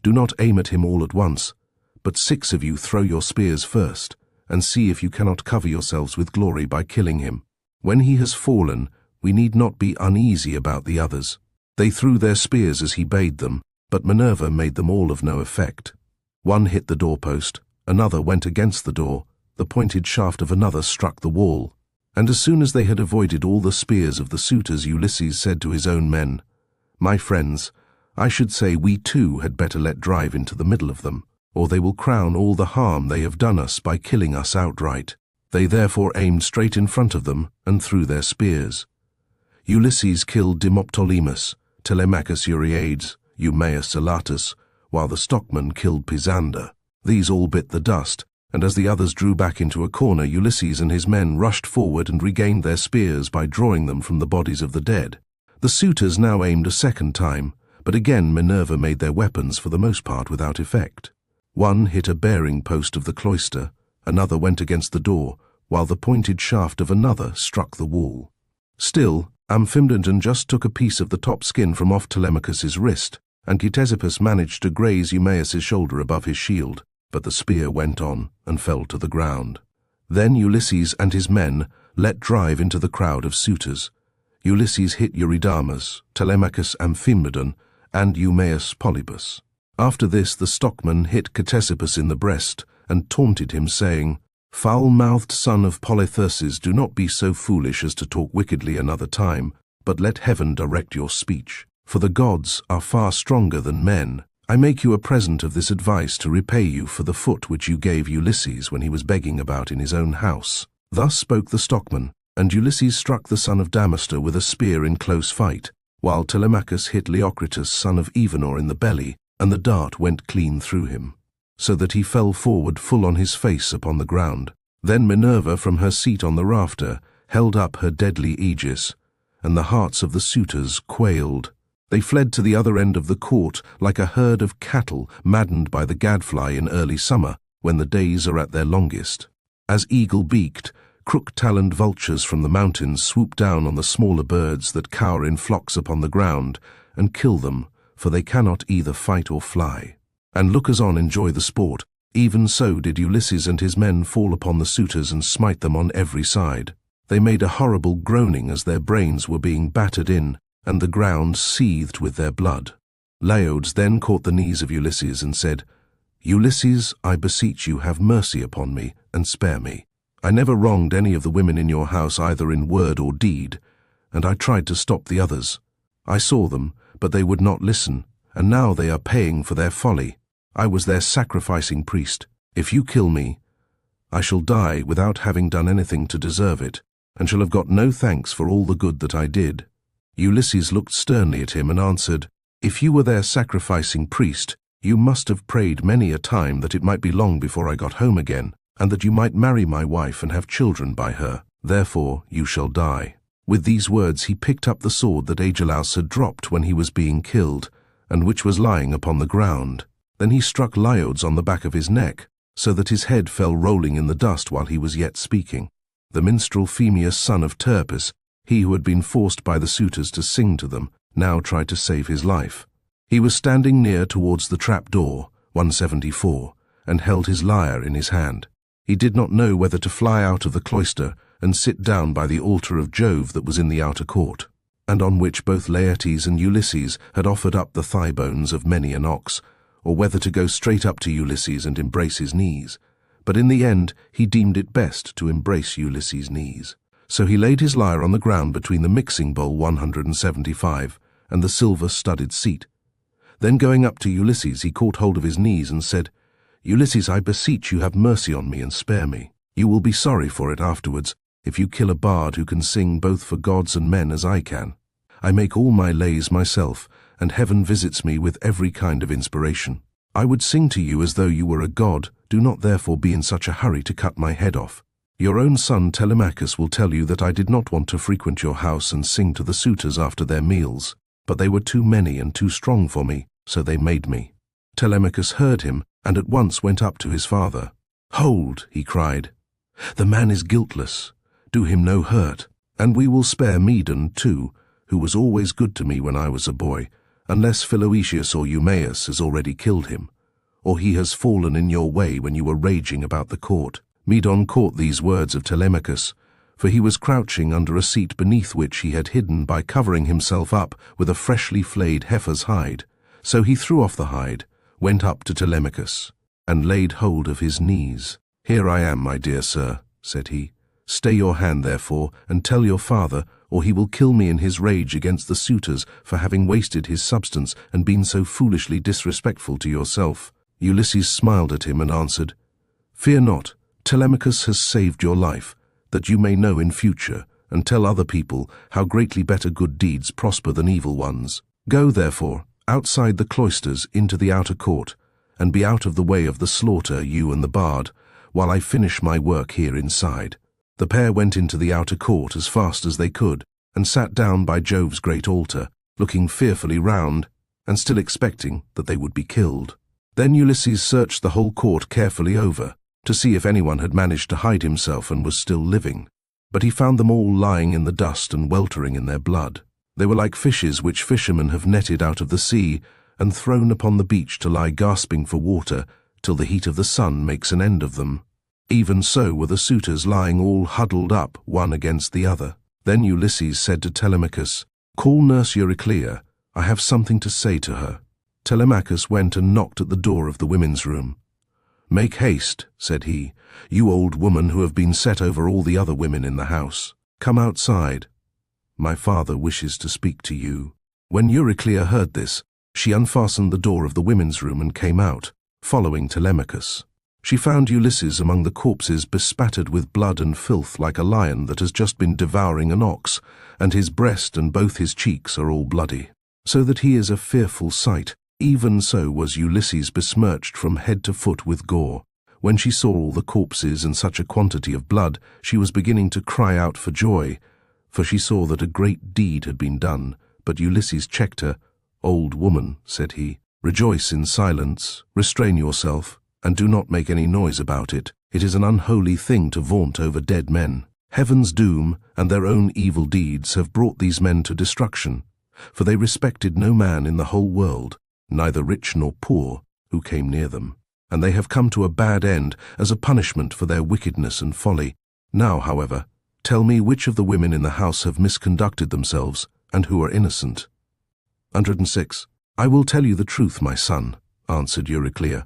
Do not aim at him all at once, but 6 of you throw your spears first, and see if you cannot cover yourselves with glory by killing him. When he has fallen, we need not be uneasy about the others. They threw their spears as he bade them, but Minerva made them all of no effect. One hit the doorpost, another went against the door, the pointed shaft of another struck the wall. And as soon as they had avoided all the spears of the suitors, Ulysses said to his own men, My friends, I should say we too had better let drive into the middle of them, or they will crown all the harm they have done us by killing us outright. They therefore aimed straight in front of them and threw their spears. Ulysses killed Demoptolemus, Telemachus Euryades, Eumaeus Elatus, while the stockman killed Pisander. These all bit the dust, and as the others drew back into a corner, Ulysses and his men rushed forward and regained their spears by drawing them from the bodies of the dead. The suitors now aimed a second time, but again Minerva made their weapons for the most part without effect. One hit a bearing post of the cloister, another went against the door, while the pointed shaft of another struck the wall. Still, Amphimedon just took a piece of the top skin from off Telemachus's wrist, and Ctesippus managed to graze Eumaeus's shoulder above his shield, but the spear went on and fell to the ground. Then Ulysses and his men let drive into the crowd of suitors. Ulysses hit Eurydamas, Telemachus Amphimedon, and Eumaeus Polybus. After this the stockman hit Ctesippus in the breast and taunted him, saying, Foul-mouthed son of Polytherses, do not be so foolish as to talk wickedly another time, but let heaven direct your speech. For the gods are far stronger than men. I make you a present of this advice to repay you for the foot which you gave Ulysses when he was begging about in his own house. Thus spoke the stockman, And Ulysses struck the son of Damastor with a spear in close fight, while Telemachus hit Leocritus son of Evenor in the belly, and the dart went clean through him, so that he fell forward full on his face upon the ground. Then Minerva from her seat on the rafter held up her deadly aegis, and the hearts of the suitors quailed. They fled to the other end of the court like a herd of cattle maddened by the gadfly in early summer, when the days are at their longest. As eagle-beaked, crook-taloned vultures from the mountains swoop down on the smaller birds that cower in flocks upon the ground, and kill them, for they cannot either fight or fly. And lookers-on enjoy the sport. Even so did Ulysses and his men fall upon the suitors and smite them on every side. They made a horrible groaning as their brains were being battered in, and the ground seethed with their blood. Laodes then caught the knees of Ulysses and said, "Ulysses, I beseech you, have mercy upon me, and spare me. I never wronged any of the women in your house either in word or deed, and I tried to stop the others. I saw them, but they would not listen, and now they are paying for their folly. I was their sacrificing priest. If you kill me, I shall die without having done anything to deserve it, and shall have got no thanks for all the good that I did." Ulysses looked sternly at him and answered, "If you were their sacrificing priest, you must have prayed many a time that it might be long before I got home again, and that you might marry my wife and have children by her. Therefore you shall die." With these words he picked up the sword that Agelaus had dropped when he was being killed, and which was lying upon the ground. Then he struck Laodes on the back of his neck, so that his head fell rolling in the dust while he was yet speaking. The minstrel Phemius, son of Terpis, he who had been forced by the suitors to sing to them, now tried to save his life. He was standing near towards the trap-door, 174, and held his lyre in his hand. He did not know whether to fly out of the cloister and sit down by the altar of Jove that was in the outer court, and on which both Laertes and Ulysses had offered up the thigh bones of many an ox, or whether to go straight up to Ulysses and embrace his knees. But in the end he deemed it best to embrace Ulysses' knees. So he laid his lyre on the ground between the mixing bowl 175 and the silver-studded seat. Then going up to Ulysses he caught hold of his knees and said, "Ulysses, I beseech you, have mercy on me and spare me. You will be sorry for it afterwards, if you kill a bard who can sing both for gods and men as I can. I make all my lays myself, and heaven visits me with every kind of inspiration. I would sing to you as though you were a god. Do not therefore be in such a hurry to cut my head off. Your own son Telemachus will tell you that I did not want to frequent your house and sing to the suitors after their meals, but they were too many and too strong for me, so they made me." Telemachus heard him, and at once went up to his father. "Hold," he cried, "the man is guiltless. Do him no hurt, and we will spare Medon too, who was always good to me when I was a boy, unless Philoetius or Eumaeus has already killed him, or he has fallen in your way when you were raging about the court." Medon caught these words of Telemachus, for he was crouching under a seat beneath which he had hidden by covering himself up with a freshly flayed heifer's hide. So he threw off the hide, went up to Telemachus, and laid hold of his knees. "Here I am, my dear sir," said he. "Stay your hand, therefore, and tell your father, or he will kill me in his rage against the suitors for having wasted his substance and been so foolishly disrespectful to yourself." Ulysses smiled at him and answered, "Fear not, Telemachus has saved your life, that you may know in future, and tell other people how greatly better good deeds prosper than evil ones. Go, therefore, outside the cloisters into the outer court, and be out of the way of the slaughter, you and the bard, while I finish my work here inside." The pair went into the outer court as fast as they could, and sat down by Jove's great altar, looking fearfully round, and still expecting that they would be killed. Then Ulysses searched the whole court carefully over, to see if anyone had managed to hide himself and was still living. But he found them all lying in the dust and weltering in their blood. They were like fishes which fishermen have netted out of the sea and thrown upon the beach to lie gasping for water till the heat of the sun makes an end of them. Even so were the suitors lying all huddled up one against the other. Then Ulysses said to Telemachus, "Call nurse Euryclea, I have something to say to her." Telemachus went and knocked at the door of the women's room. "Make haste," said he, "you old woman who have been set over all the other women in the house. Come outside. My father wishes to speak to you." When Euryclea heard this, she unfastened the door of the women's room and came out, following Telemachus. She found Ulysses among the corpses, bespattered with blood and filth like a lion that has just been devouring an ox, and his breast and both his cheeks are all bloody, so that he is a fearful sight. Even so was Ulysses besmirched from head to foot with gore. When she saw all the corpses and such a quantity of blood, she was beginning to cry out for joy, for she saw that a great deed had been done. But Ulysses checked her. "Old woman," said he, "rejoice in silence, restrain yourself, and do not make any noise about it. It is an unholy thing to vaunt over dead men. Heaven's doom and their own evil deeds have brought these men to destruction, for they respected no man in the whole world, neither rich nor poor, who came near them. And they have come to a bad end as a punishment for their wickedness and folly. Now, however, tell me which of the women in the house have misconducted themselves, and who are innocent." 106. "I will tell you the truth, my son," answered Euryclea.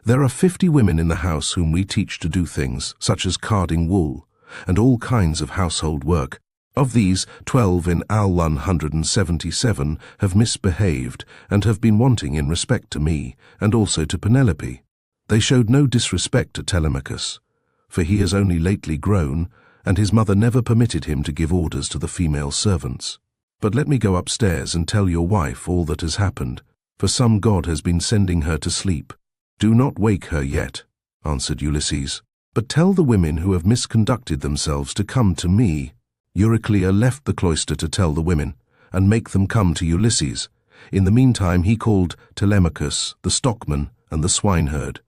"There are 50 women in the house whom we teach to do things, such as carding wool, and all kinds of household work. Of these, 12 in Al 177 have misbehaved, and have been wanting in respect to me, and also to Penelope. They showed no disrespect to Telemachus, for he has only lately grown, and his mother never permitted him to give orders to the female servants. But let me go upstairs and tell your wife all that has happened, for some god has been sending her to sleep." "Do not wake her yet," answered Ulysses, "but tell the women who have misconducted themselves to come to me." Euryclea left the cloister to tell the women, and make them come to Ulysses. In the meantime he called Telemachus, the stockman, and the swineherd.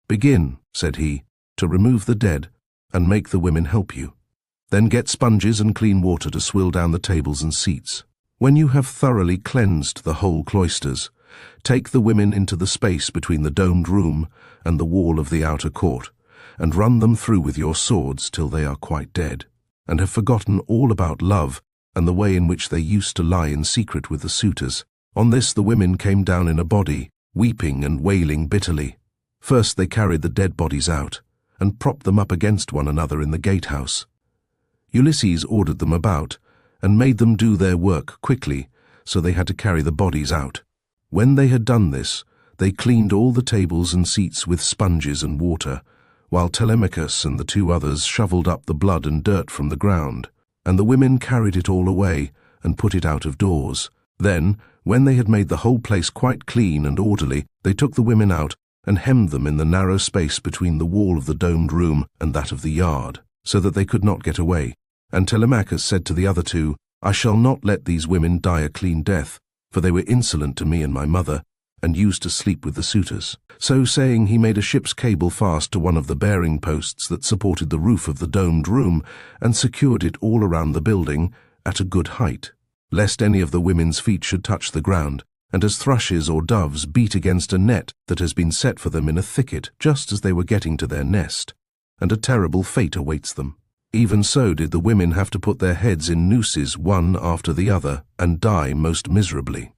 "Begin," said he, "to remove the dead, and make the women help you. Then get sponges and clean water to swill down the tables and seats. When you have thoroughly cleansed the whole cloisters, take the women into the space between the domed room and the wall of the outer court, and run them through with your swords till they are quite dead, and have forgotten all about love and the way in which they used to lie in secret with the suitors." On this the women came down in a body, weeping and wailing bitterly. First they carried the dead bodies out, and propped them up against one another in the gatehouse. Ulysses ordered them about, and made them do their work quickly, so they had to carry the bodies out. When they had done this, they cleaned all the tables and seats with sponges and water, while Telemachus and the 2 others shoveled up the blood and dirt from the ground, and the women carried it all away and put it out of doors. Then, when they had made the whole place quite clean and orderly, they took the women out and hemmed them in the narrow space between the wall of the domed room and that of the yard, so that they could not get away. And Telemachus said to the other 2, "I shall not let these women die a clean death, for they were insolent to me and my mother, and used to sleep with the suitors." So saying, he made a ship's cable fast to one of the bearing posts that supported the roof of the domed room, and secured it all around the building at a good height, lest any of the women's feet should touch the ground, and as thrushes or doves beat against a net that has been set for them in a thicket just as they were getting to their nest, and a terrible fate awaits them. Even so did the women have to put their heads in nooses one after the other, and die most miserably.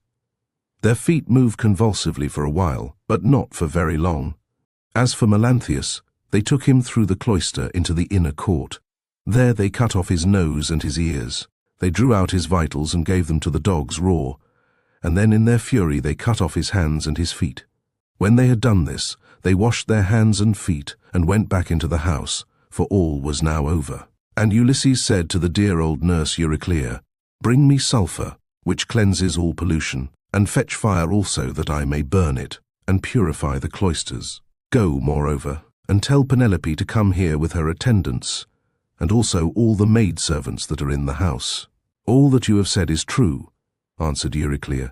Their feet moved convulsively for a while, but not for very long. As for Melanthius, they took him through the cloister into the inner court. There they cut off his nose and his ears. They drew out his vitals and gave them to the dogs raw, and then in their fury they cut off his hands and his feet. When they had done this, they washed their hands and feet and went back into the house, for all was now over. And Ulysses said to the dear old nurse Euryclea, "Bring me sulphur, which cleanses all pollution, and fetch fire also that I may burn it, and purify the cloisters. Go, moreover, and tell Penelope to come here with her attendants, and also all the maidservants that are in the house." "All that you have said is true," answered Euryclea,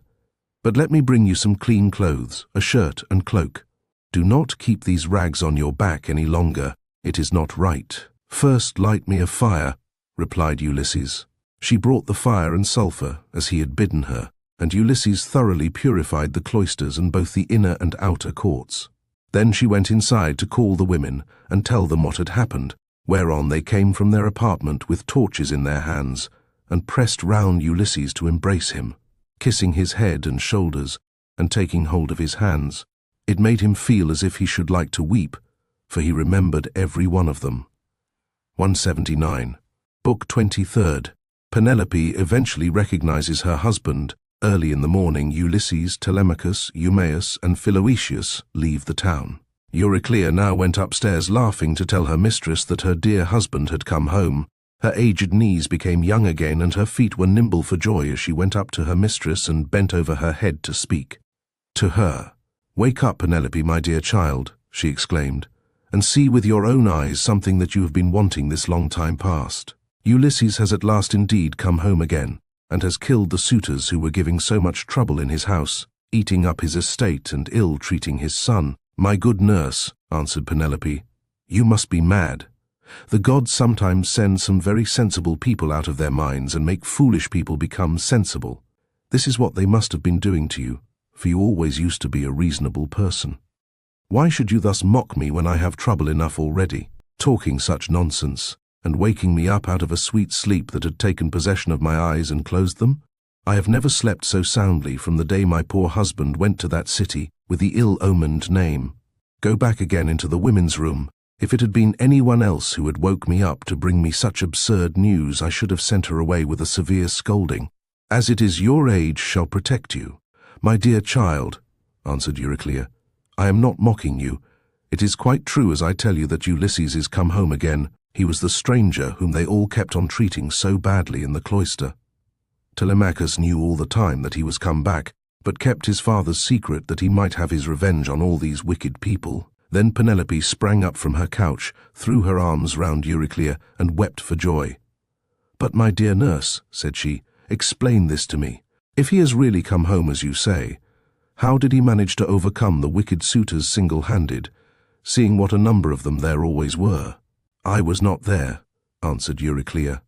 "but let me bring you some clean clothes, a shirt and cloak. Do not keep these rags on your back any longer. It is not right." "First light me a fire," replied Ulysses. She brought the fire and sulphur, as he had bidden her, and Ulysses thoroughly purified the cloisters and both the inner and outer courts. Then she went inside to call the women and tell them what had happened, whereon they came from their apartment with torches in their hands, and pressed round Ulysses to embrace him, kissing his head and shoulders, and taking hold of his hands. It made him feel as if he should like to weep, for he remembered every one of them. 179. Book 23rd. Penelope eventually recognizes her husband. Early in the morning, Ulysses, Telemachus, Eumaeus, and Philoetius leave the town. Euryclea now went upstairs laughing to tell her mistress that her dear husband had come home. Her aged knees became young again, and her feet were nimble for joy as she went up to her mistress and bent over her head to speak. To her, "Wake up, Penelope, my dear child," she exclaimed, "and see with your own eyes something that you have been wanting this long time past. Ulysses has at last indeed come home again, and has killed the suitors who were giving so much trouble in his house, eating up his estate and ill-treating his son." "My good nurse," answered Penelope, "you must be mad. The gods sometimes send some very sensible people out of their minds and make foolish people become sensible. This is what they must have been doing to you, for you always used to be a reasonable person. Why should you thus mock me when I have trouble enough already, talking such nonsense, and waking me up out of a sweet sleep that had taken possession of my eyes and closed them? I have never slept so soundly from the day my poor husband went to that city with the ill-omened name. Go back again into the women's room. If it had been anyone else who had woke me up to bring me such absurd news, I should have sent her away with a severe scolding. As it is, your age shall protect you." "My dear child," answered Euryclea, "I am not mocking you. It is quite true as I tell you that Ulysses is come home again. He was the stranger whom they all kept on treating so badly in the cloister. Telemachus knew all the time that he was come back, but kept his father's secret that he might have his revenge on all these wicked people." Then Penelope sprang up from her couch, threw her arms round Euryclea, and wept for joy. "But my dear nurse," said she, "explain this to me. If he has really come home as you say, how did he manage to overcome the wicked suitors single-handed, seeing what a number of them there always were?" "I was not there," answered Euryclea,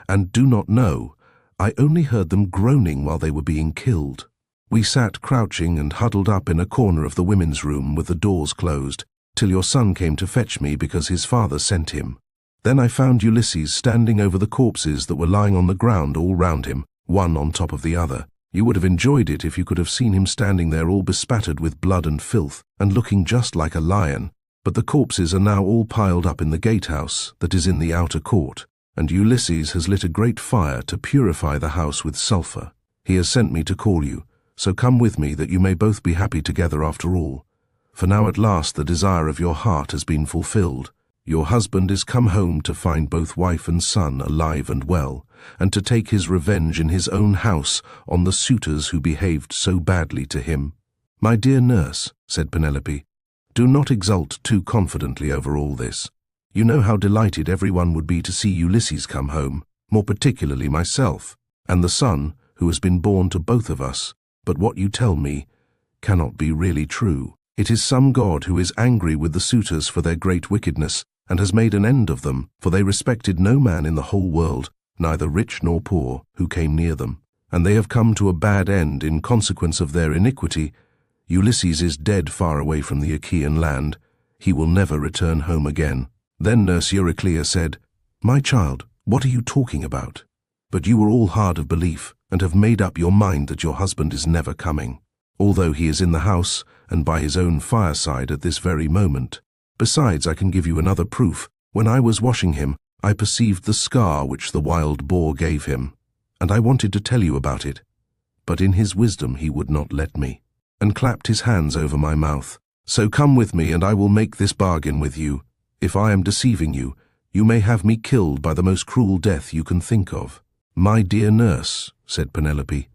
"and do not know. I only heard them groaning while they were being killed. We sat crouching and huddled up in a corner of the women's room with the doors closed, till your son came to fetch me because his father sent him. Then I found Ulysses standing over the corpses that were lying on the ground all round him, one on top of the other. You would have enjoyed it if you could have seen him standing there all bespattered with blood and filth, and looking just like a lion. But the corpses are now all piled up in the gatehouse that is in the outer court, and Ulysses has lit a great fire to purify the house with sulphur. He has sent me to call you, so come with me that you may both be happy together after all. For now at last the desire of your heart has been fulfilled. Your husband is come home to find both wife and son alive and well, and to take his revenge in his own house on the suitors who behaved so badly to him." "My dear nurse," said Penelope, "do not exult too confidently over all this. You know how delighted everyone would be to see Ulysses come home, more particularly myself, and the son who has been born to both of us. But what you tell me cannot be really true. It is some god who is angry with the suitors for their great wickedness, and has made an end of them, for they respected no man in the whole world, neither rich nor poor, who came near them. And they have come to a bad end in consequence of their iniquity. Ulysses is dead far away from the Achaean land. He will never return home again." Then nurse Euryclea said, "My child, what are you talking about? But you were all hard of belief, and have made up your mind that your husband is never coming, although he is in the house and by his own fireside at this very moment. Besides, I can give you another proof. When I was washing him, I perceived the scar which the wild boar gave him, and I wanted to tell you about it. But in his wisdom he would not let me, and clapped his hands over my mouth. So come with me, and I will make this bargain with you. If I am deceiving you, you may have me killed by the most cruel death you can think of." "My dear nurse," said Penelope,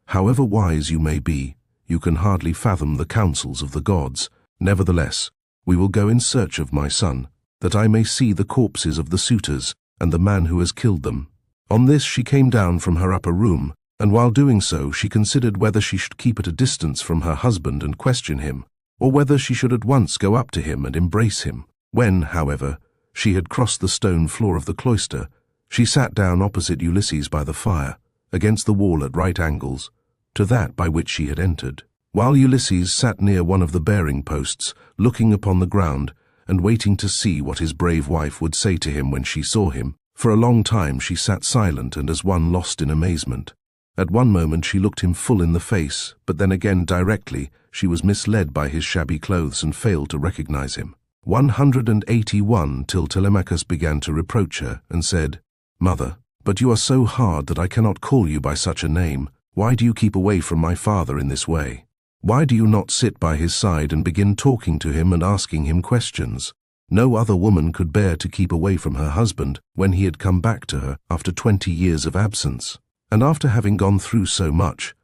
"however wise you may be, you can hardly fathom the counsels of the gods. Nevertheless, we will go in search of my son, that I may see the corpses of the suitors and the man who has killed them." On this she came down from her upper room, and while doing so she considered whether she should keep at a distance from her husband and question him, or whether she should at once go up to him and embrace him. When, however, she had crossed the stone floor of the cloister, she sat down opposite Ulysses by the fire, against the wall at right angles to that by which she had entered, while Ulysses sat near one of the bearing posts, looking upon the ground and waiting to see what his brave wife would say to him when she saw him. For a long time she sat silent and as one lost in amazement. At one moment she looked him full in the face, but then again directly she was misled by his shabby clothes and failed to recognize him. 181 till Telemachus began to reproach her and said, "Mother, but you are so hard that I cannot call you by such a name. Why do you keep away from my father in this way?" Why do you not sit by his side and begin talking to him and asking him questions? No other woman could bear to keep away from her husband when he had come back to her after 20 years of absence, and after having gone through so much.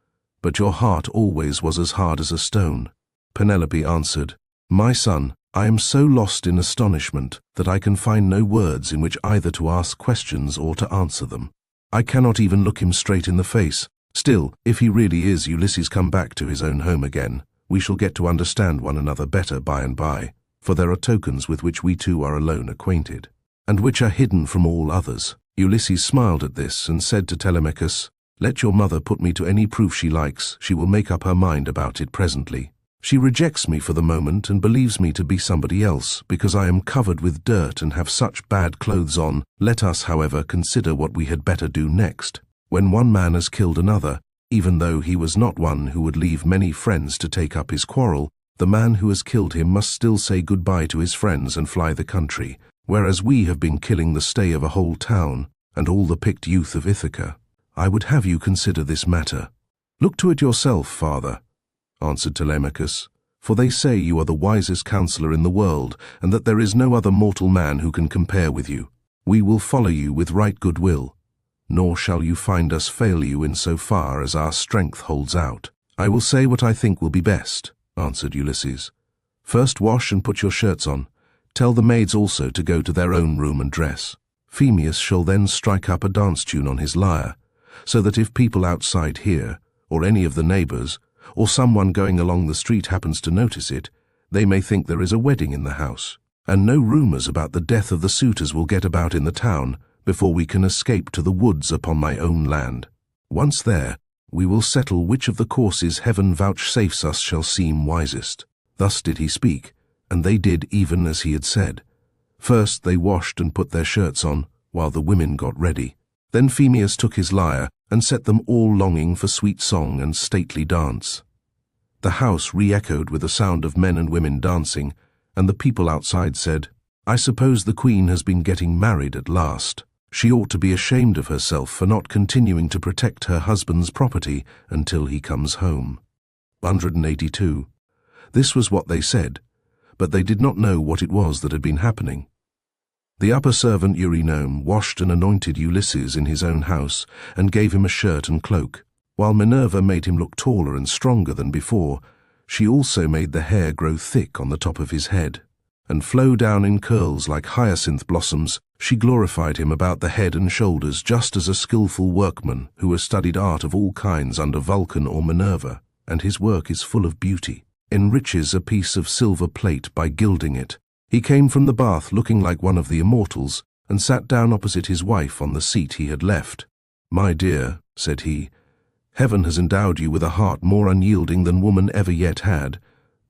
But your heart always was as hard as a stone. Penelope answered, My son, I am so lost in astonishment that I can find no words in which either to ask questions or to answer them. I cannot even look him straight in the face. Still, if he really is Ulysses come back to his own home again, we shall get to understand one another better by and by, for there are tokens with which we two are alone acquainted, and which are hidden from all others. Ulysses smiled at this and said to Telemachus, Let your mother put me to any proof she likes, she will make up her mind about it presently. She rejects me for the moment and believes me to be somebody else, because I am covered with dirt and have such bad clothes on. Let us, however, consider what we had better do next. When one man has killed another, even though he was not one who would leave many friends to take up his quarrel, the man who has killed him must still say goodbye to his friends and fly the country, whereas we have been killing the stay of a whole town, and all the picked youth of Ithaca. I would have you consider this matter. Look to it yourself, father, answered Telemachus, for they say you are the wisest counselor in the world, and that there is no other mortal man who can compare with you. We will follow you with right good will, nor shall you find us fail you in so far as our strength holds out. I will say what I think will be best, answered Ulysses. First wash and put your shirts on. Tell the maids also to go to their own room and dress. Phemius shall then strike up a dance tune on his lyre, so that if people outside hear, or any of the neighbors, or someone going along the street happens to notice it, they may think there is a wedding in the house, and no rumors about the death of the suitors will get about in the town before we can escape to the woods upon my own land. Once there, we will settle which of the courses heaven vouchsafes us shall seem wisest. Thus did he speak, and they did even as he had said. First they washed and put their shirts on, while the women got ready. Then Phemius took his lyre, and set them all longing for sweet song and stately dance. The house re-echoed with the sound of men and women dancing, and the people outside said, I suppose the queen has been getting married at last. She ought to be ashamed of herself for not continuing to protect her husband's property until he comes home. 182. This was what they said, but they did not know what it was that had been happening. The upper servant Eurynome washed and anointed Ulysses in his own house and gave him a shirt and cloak. While Minerva made him look taller and stronger than before, she also made the hair grow thick on the top of his head, and flow down in curls like hyacinth blossoms. She glorified him about the head and shoulders, just as a skillful workman who has studied art of all kinds under Vulcan or Minerva, and his work is full of beauty, enriches a piece of silver plate by gilding it. He came from the bath looking like one of the immortals, and sat down opposite his wife on the seat he had left. My dear, said he, heaven has endowed you with a heart more unyielding than woman ever yet had.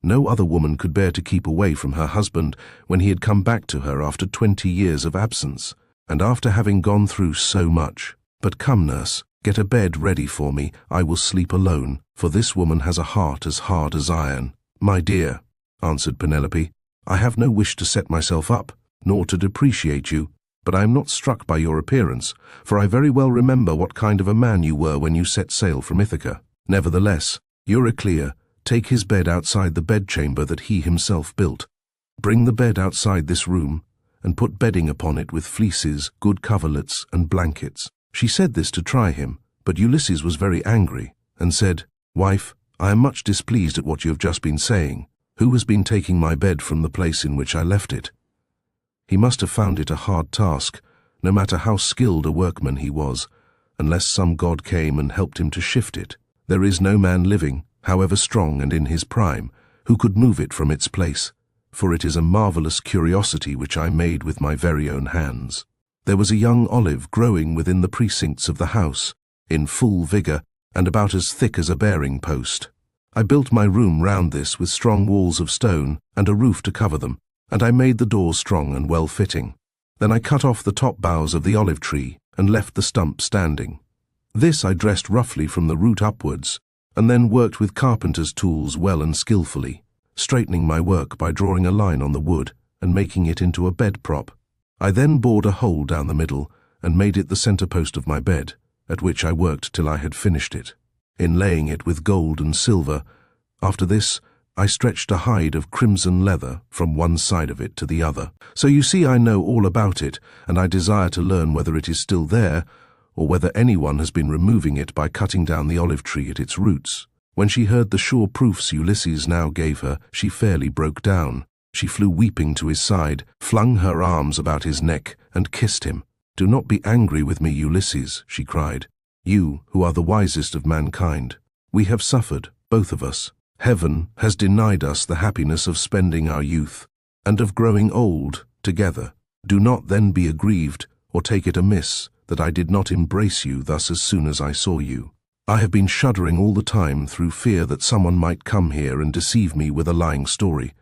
No other woman could bear to keep away from her husband when he had come back to her after 20 years of absence, and after having gone through so much. But come, nurse, get a bed ready for me. I will sleep alone, for this woman has a heart as hard as iron. My dear, answered Penelope, I have no wish to set myself up, nor to depreciate you, but I am not struck by your appearance, for I very well remember what kind of a man you were when you set sail from Ithaca. Nevertheless, Euryclea, take his bed outside the bedchamber that he himself built. Bring the bed outside this room, and put bedding upon it with fleeces, good coverlets, and blankets. She said this to try him, but Ulysses was very angry, and said, Wife, I am much displeased at what you have just been saying. Who has been taking my bed from the place in which I left it? He must have found it a hard task, no matter how skilled a workman he was, unless some god came and helped him to shift it. There is no man living, however strong and in his prime, who could move it from its place, for it is a marvelous curiosity which I made with my very own hands. There was a young olive growing within the precincts of the house, in full vigor and about as thick as a bearing post. I built my room round this with strong walls of stone and a roof to cover them, and I made the doors strong and well-fitting. Then I cut off the top boughs of the olive tree and left the stump standing. This I dressed roughly from the root upwards, and then worked with carpenter's tools well and skillfully, straightening my work by drawing a line on the wood and making it into a bed prop. I then bored a hole down the middle and made it the center post of my bed, at which I worked till I had finished it. Inlaying it with gold and silver, After this, I stretched a hide of crimson leather from one side of it to the other. So you see, I know all about it, and I desire to learn whether it is still there, or whether anyone has been removing it by cutting down the olive tree at its roots." When she heard the sure proofs Ulysses now gave her, she fairly broke down. She flew weeping to his side, flung her arms about his neck, and kissed him. "Do not be angry with me, Ulysses," she cried. "You, who are the wisest of mankind. We have suffered, both of us. Heaven has denied us the happiness of spending our youth, and of growing old together. Do not then be aggrieved, or take it amiss, that I did not embrace you thus as soon as I saw you. I have been shuddering all the time through fear that someone might come here and deceive me with a lying story,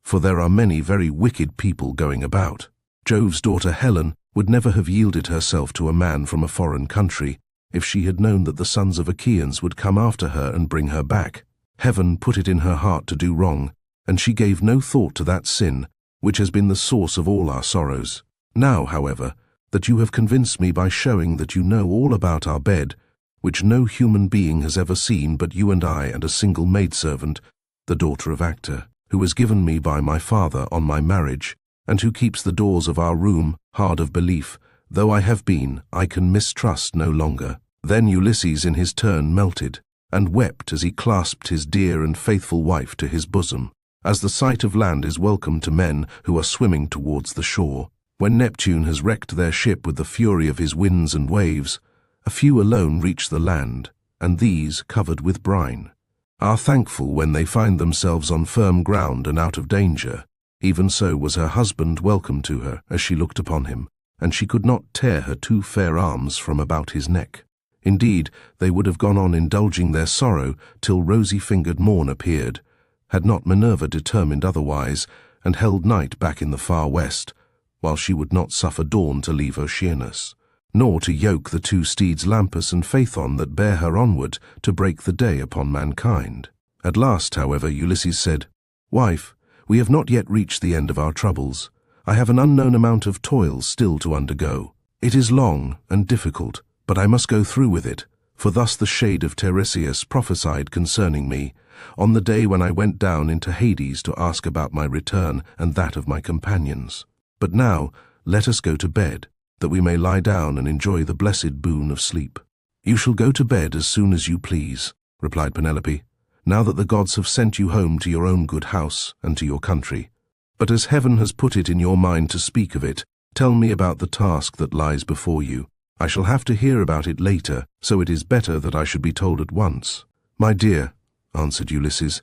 for there are many very wicked people going about. Jove's daughter Helen would never have yielded herself to a man from a foreign country if she had known that the sons of Achaeans would come after her and bring her back. Heaven put it in her heart to do wrong, and she gave no thought to that sin, which has been the source of all our sorrows. Now, however, that you have convinced me by showing that you know all about our bed, which no human being has ever seen but you and I and a single maidservant, the daughter of Actor, who was given me by my father on my marriage, and who keeps the doors of our room, hard of belief, though I have been, I can mistrust no longer." Then Ulysses in his turn melted, and wept as he clasped his dear and faithful wife to his bosom, as the sight of land is welcome to men who are swimming towards the shore. When Neptune has wrecked their ship with the fury of his winds and waves, a few alone reach the land, and these, covered with brine, are thankful when they find themselves on firm ground and out of danger. Even so was her husband welcome to her as she looked upon him, and she could not tear her two fair arms from about his neck. Indeed, they would have gone on indulging their sorrow till rosy-fingered morn appeared, had not Minerva determined otherwise, and held night back in the far west, while she would not suffer dawn to leave Oceanus, nor to yoke the two steeds Lampus and Phaethon that bear her onward to break the day upon mankind. At last, however, Ulysses said, "Wife, we have not yet reached the end of our troubles. I have an unknown amount of toil still to undergo. It is long and difficult, but I must go through with it, for thus the shade of Tiresias prophesied concerning me, on the day when I went down into Hades to ask about my return and that of my companions. But now let us go to bed, that we may lie down and enjoy the blessed boon of sleep." "You shall go to bed as soon as you please," replied Penelope, "now that the gods have sent you home to your own good house and to your country. But as heaven has put it in your mind to speak of it, tell me about the task that lies before you. I shall have to hear about it later, so it is better that I should be told at once." "My dear," answered Ulysses,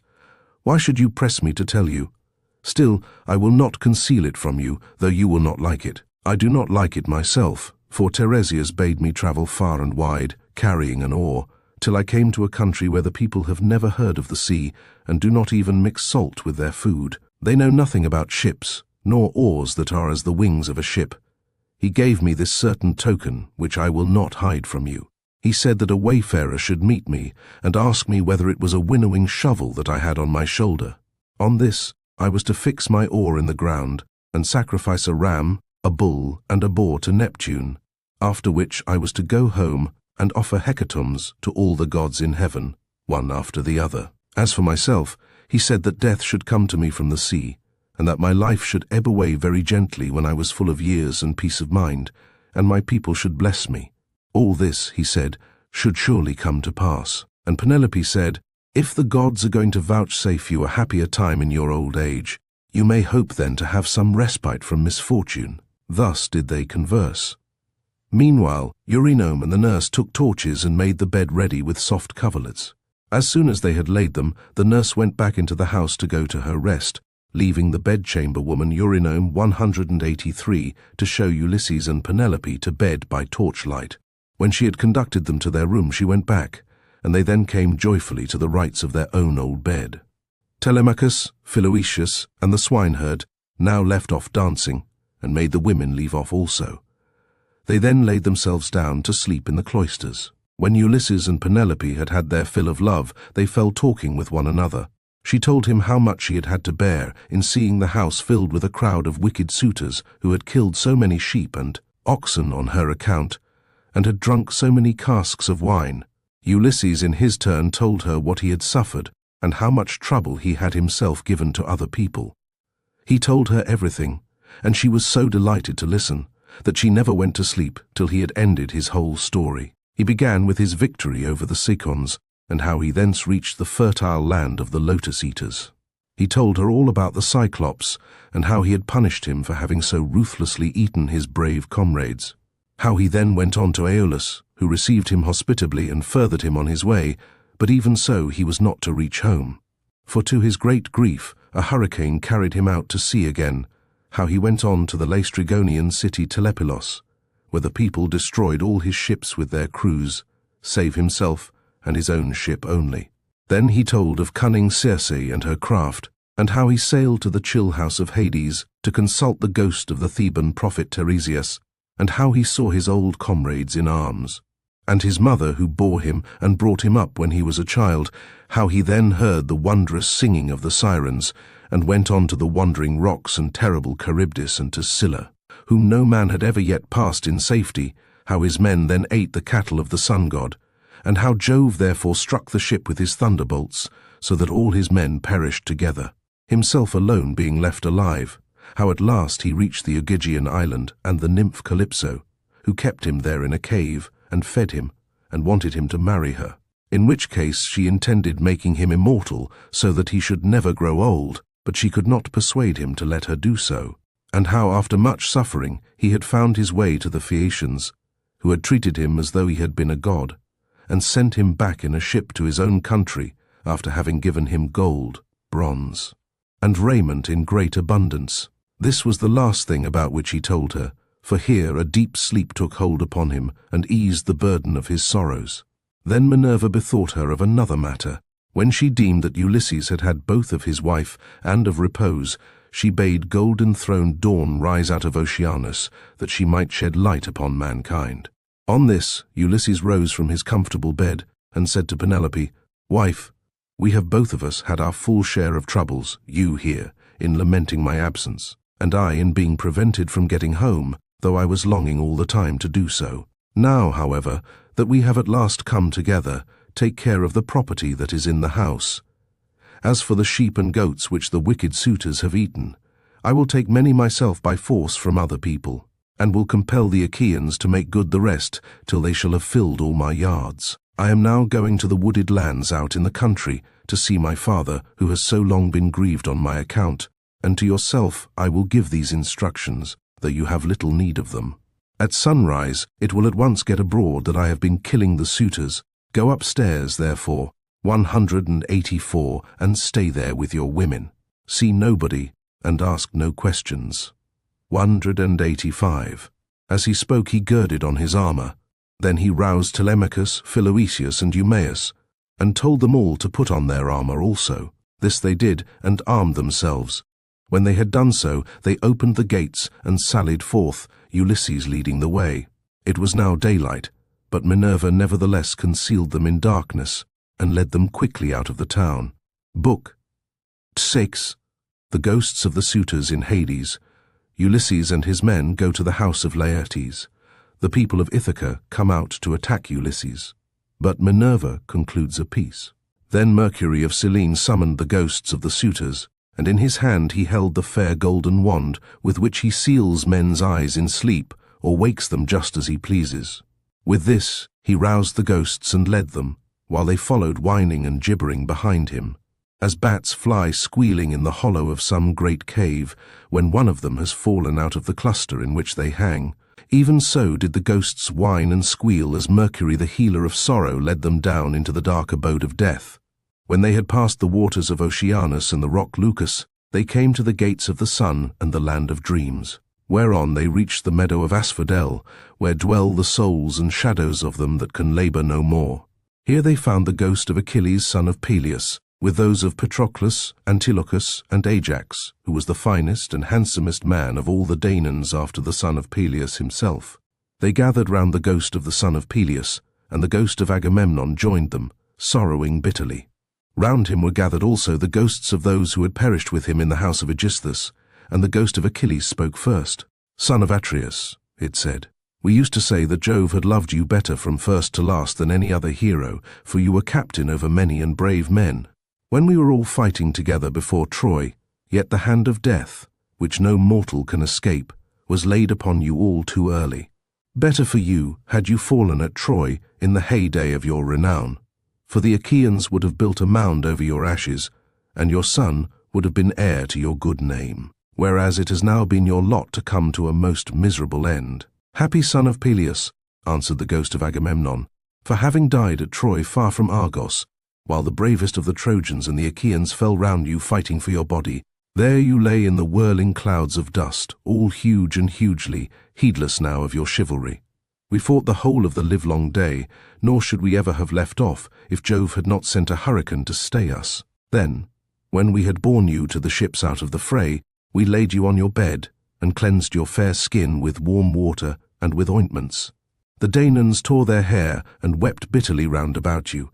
"why should you press me to tell you? Still, I will not conceal it from you, though you will not like it. I do not like it myself, for Tiresias bade me travel far and wide, carrying an oar, till I came to a country where the people have never heard of the sea, and do not even mix salt with their food. They know nothing about ships, nor oars that are as the wings of a ship. He gave me this certain token, which I will not hide from you. He said that a wayfarer should meet me, and ask me whether it was a winnowing shovel that I had on my shoulder. On this, I was to fix my oar in the ground, and sacrifice a ram, a bull, and a boar to Neptune, after which I was to go home and offer hecatombs to all the gods in heaven, one after the other. As for myself, he said that death should come to me from the sea, and that my life should ebb away very gently when I was full of years and peace of mind, and my people should bless me. All this, he said, should surely come to pass." And Penelope said, "If the gods are going to vouchsafe you a happier time in your old age, you may hope then to have some respite from misfortune." Thus did they converse. Meanwhile, Eurynome and the nurse took torches and made the bed ready with soft coverlets. As soon as they had laid them, the nurse went back into the house to go to her rest, leaving the bedchamber woman Eurynome 183 to show Ulysses and Penelope to bed by torchlight. When she had conducted them to their room, she went back, and they then came joyfully to the rights of their own old bed. Telemachus, Philoetius, and the swineherd now left off dancing, and made the women leave off also. They then laid themselves down to sleep in the cloisters. When Ulysses and Penelope had had their fill of love, they fell talking with one another. She told him how much she had to bear in seeing the house filled with a crowd of wicked suitors who had killed so many sheep and oxen on her account, and had drunk so many casks of wine. Ulysses in his turn told her what he had suffered and how much trouble he had himself given to other people. He told her everything, and she was so delighted to listen that she never went to sleep till he had ended his whole story. He began with his victory over the Cicons, and how he thence reached the fertile land of the lotus eaters. He told her all about the Cyclops, and how he had punished him for having so ruthlessly eaten his brave comrades. How he then went on to Aeolus, who received him hospitably and furthered him on his way, but even so he was not to reach home. For to his great grief, a hurricane carried him out to sea again. How he went on to the Laestrygonian city Telepilos, where the people destroyed all his ships with their crews, save himself and his own ship only. Then he told of cunning Circe and her craft, and how he sailed to the chill house of Hades to consult the ghost of the Theban prophet Tiresias, and how he saw his old comrades in arms, and his mother who bore him and brought him up when he was a child, how he then heard the wondrous singing of the Sirens, and went on to the wandering rocks and terrible Charybdis and to Scylla, whom no man had ever yet passed in safety, how his men then ate the cattle of the sun god, and how Jove therefore struck the ship with his thunderbolts, so that all his men perished together, himself alone being left alive, how at last he reached the Ogygian island and the nymph Calypso, who kept him there in a cave, and fed him, and wanted him to marry her, in which case she intended making him immortal so that he should never grow old, but she could not persuade him to let her do so, and how after much suffering he had found his way to the Phaeacians, who had treated him as though he had been a god, and sent him back in a ship to his own country after having given him gold, bronze, and raiment in great abundance. This was the last thing about which he told her, for here a deep sleep took hold upon him and eased the burden of his sorrows. Then Minerva bethought her of another matter. When she deemed that Ulysses had had both of his wife and of repose, she bade golden-throned Dawn rise out of Oceanus, that she might shed light upon mankind. On this, Ulysses rose from his comfortable bed and said to Penelope, "Wife, we have both of us had our full share of troubles, you here, in lamenting my absence, and I in being prevented from getting home, though I was longing all the time to do so. Now, however, that we have at last come together, take care of the property that is in the house. As for the sheep and goats which the wicked suitors have eaten, I will take many myself by force from other people, and will compel the Achaeans to make good the rest till they shall have filled all my yards. I am now going to the wooded lands out in the country to see my father, who has so long been grieved on my account, and to yourself I will give these instructions, though you have little need of them. At sunrise it will at once get abroad that I have been killing the suitors. Go upstairs, therefore, 184, and stay there with your women. See nobody, and ask no questions. 185. As he spoke he girded on his armor. Then he roused Telemachus, Philoetius, and Eumaeus, and told them all to put on their armor also. This they did, and armed themselves. When they had done so, they opened the gates and sallied forth, Ulysses leading the way. It was now daylight, but Minerva nevertheless concealed them in darkness, and led them quickly out of the town. Book 6. The ghosts of the suitors in Hades. Ulysses and his men go to the house of Laertes. The people of Ithaca come out to attack Ulysses, but Minerva concludes a peace. Then Mercury of Cyllene summoned the ghosts of the suitors, and in his hand he held the fair golden wand with which he seals men's eyes in sleep or wakes them just as he pleases. With this he roused the ghosts and led them, while they followed whining and gibbering behind him, as bats fly squealing in the hollow of some great cave when one of them has fallen out of the cluster in which they hang. Even so did the ghosts whine and squeal as Mercury the healer of sorrow led them down into the dark abode of death. When they had passed the waters of Oceanus and the rock Lucus, they came to the gates of the sun and the land of dreams, whereon they reached the meadow of Asphodel, where dwell the souls and shadows of them that can labor no more. Here they found the ghost of Achilles son of Peleus, with those of Patroclus, Antilochus, and Ajax, who was the finest and handsomest man of all the Danaans after the son of Peleus himself. They gathered round the ghost of the son of Peleus, and the ghost of Agamemnon joined them, sorrowing bitterly. Round him were gathered also the ghosts of those who had perished with him in the house of Aegisthus, and the ghost of Achilles spoke first. "Son of Atreus," it said, "we used to say that Jove had loved you better from first to last than any other hero, for you were captain over many and brave men. when we were all fighting together before Troy, yet the hand of death, which no mortal can escape, was laid upon you all too early. Better for you had you fallen at Troy in the heyday of your renown, for the Achaeans would have built a mound over your ashes, and your son would have been heir to your good name, whereas it has now been your lot to come to a most miserable end. Happy son of Peleus, answered the ghost of Agamemnon, for having died at Troy far from Argos, while the bravest of the Trojans and the Achaeans fell round you fighting for your body, there you lay in the whirling clouds of dust, all huge and hugely, heedless now of your chivalry. We fought the whole of the livelong day, nor should we ever have left off if Jove had not sent a hurricane to stay us. Then, when we had borne you to the ships out of the fray, we laid you on your bed, and cleansed your fair skin with warm water and with ointments. The Danaans tore their hair and wept bitterly round about you.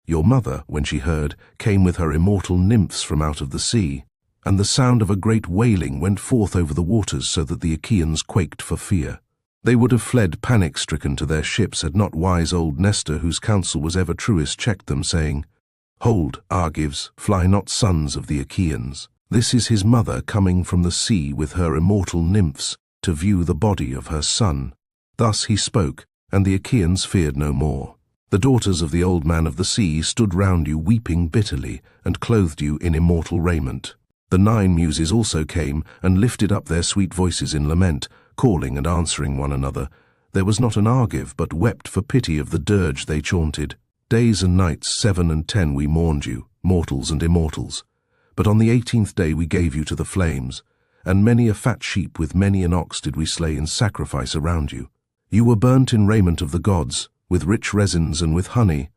Your mother, when she heard, came with her immortal nymphs from out of the sea, and the sound of a great wailing went forth over the waters so that the Achaeans quaked for fear. They would have fled panic-stricken to their ships had not wise old Nestor, whose counsel was ever truest, checked them, saying, "Hold, Argives, fly not sons of the Achaeans. This is his mother coming from the sea with her immortal nymphs to view the body of her son." Thus he spoke, and the Achaeans feared no more. The daughters of the old man of the sea stood round you weeping bitterly, and clothed you in immortal raiment. The 9 Muses also came, and lifted up their sweet voices in lament, calling and answering one another. There was not an Argive but wept for pity of the dirge they chaunted. Days and nights 7 and 10 we mourned you, mortals and immortals. But on the 18th day we gave you to the flames, and many a fat sheep with many an ox did we slay in sacrifice around you. You were burnt in raiment of the gods, with rich resins and with honey,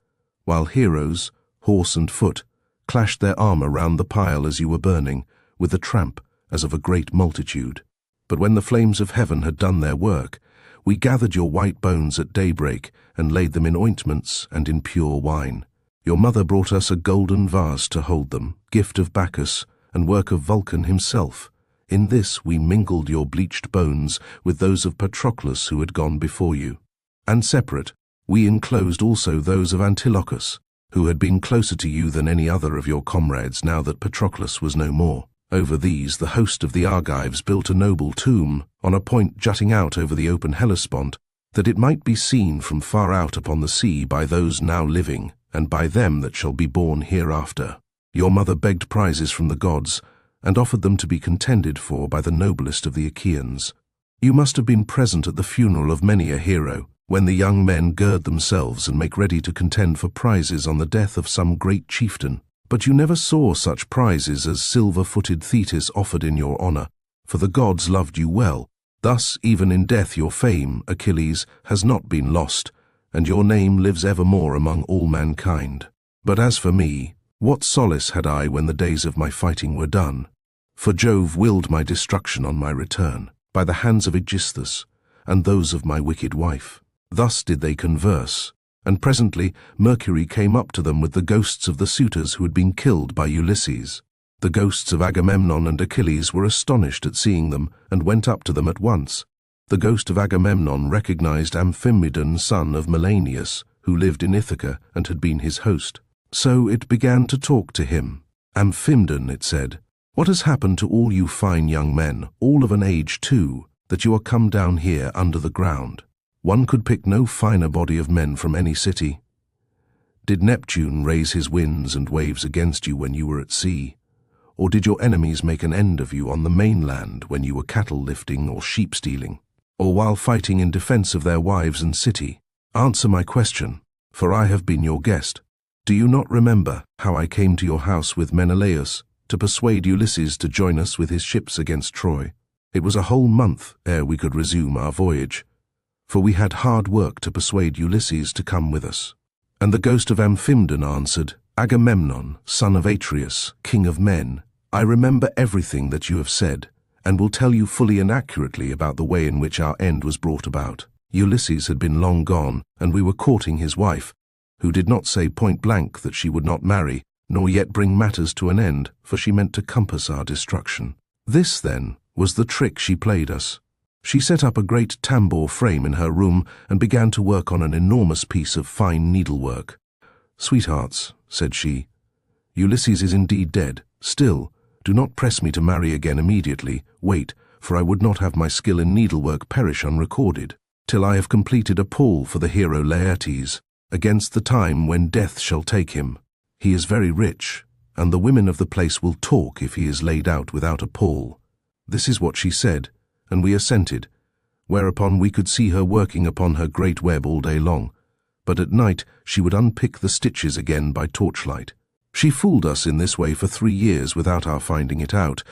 while heroes, horse and foot, clashed their armor round the pile as you were burning, with the tramp as of a great multitude. But when the flames of heaven had done their work, we gathered your white bones at daybreak and laid them in ointments and in pure wine. Your mother brought us a golden vase to hold them, gift of Bacchus and work of Vulcan himself. In this we mingled your bleached bones with those of Patroclus who had gone before you. And separate, we enclosed also those of Antilochus, who had been closer to you than any other of your comrades now that Patroclus was no more. Over these the host of the Argives built a noble tomb, on a point jutting out over the open Hellespont, that it might be seen from far out upon the sea by those now living, and by them that shall be born hereafter. Your mother begged prizes from the gods, and offered them to be contended for by the noblest of the Achaeans. You must have been present at the funeral of many a hero, when the young men gird themselves and make ready to contend for prizes on the death of some great chieftain. But you never saw such prizes as silver-footed Thetis offered in your honor, for the gods loved you well. Thus, even in death your fame, Achilles, has not been lost, and your name lives evermore among all mankind. But as for me, what solace had I when the days of my fighting were done? For Jove willed my destruction on my return, by the hands of Aegisthus, and those of my wicked wife. Thus did they converse, and presently Mercury came up to them with the ghosts of the suitors who had been killed by Ulysses. The ghosts of Agamemnon and Achilles were astonished at seeing them, and went up to them at once. The ghost of Agamemnon recognized Amphimedon, son of Melanius, who lived in Ithaca and had been his host. So it began to talk to him. Amphimedon, it said, "What has happened to all you fine young men, all of an age too, that you are come down here under the ground? One could pick no finer body of men from any city. Did Neptune raise his winds and waves against you when you were at sea? Or did your enemies make an end of you on the mainland when you were cattle lifting or sheep stealing? Or while fighting in defense of their wives and city? Answer my question, for I have been your guest. Do you not remember how I came to your house with Menelaus to persuade Ulysses to join us with his ships against Troy? It was a whole month ere we could resume our voyage, for we had hard work to persuade Ulysses to come with us." And the ghost of Amphimedon answered, "Agamemnon, son of Atreus, king of men, I remember everything that you have said, and will tell you fully and accurately about the way in which our end was brought about. Ulysses had been long gone, and we were courting his wife, who did not say point blank that she would not marry, nor yet bring matters to an end, for she meant to compass our destruction. This, then, was the trick she played us. She set up a great tambour frame in her room and began to work on an enormous piece of fine needlework. 'Sweethearts,' said she, Ulysses is indeed dead. Still, do not press me to marry again immediately. Wait, for I would not have my skill in needlework perish unrecorded, till I have completed a pall for the hero Laertes, against the time when death shall take him. He is very rich, and the women of the place will talk if he is laid out without a pall." This is what she said, and we assented, whereupon we could see her working upon her great web all day long, but at night she would unpick the stitches again by torchlight. She fooled us in this way for 3 years without our finding it out,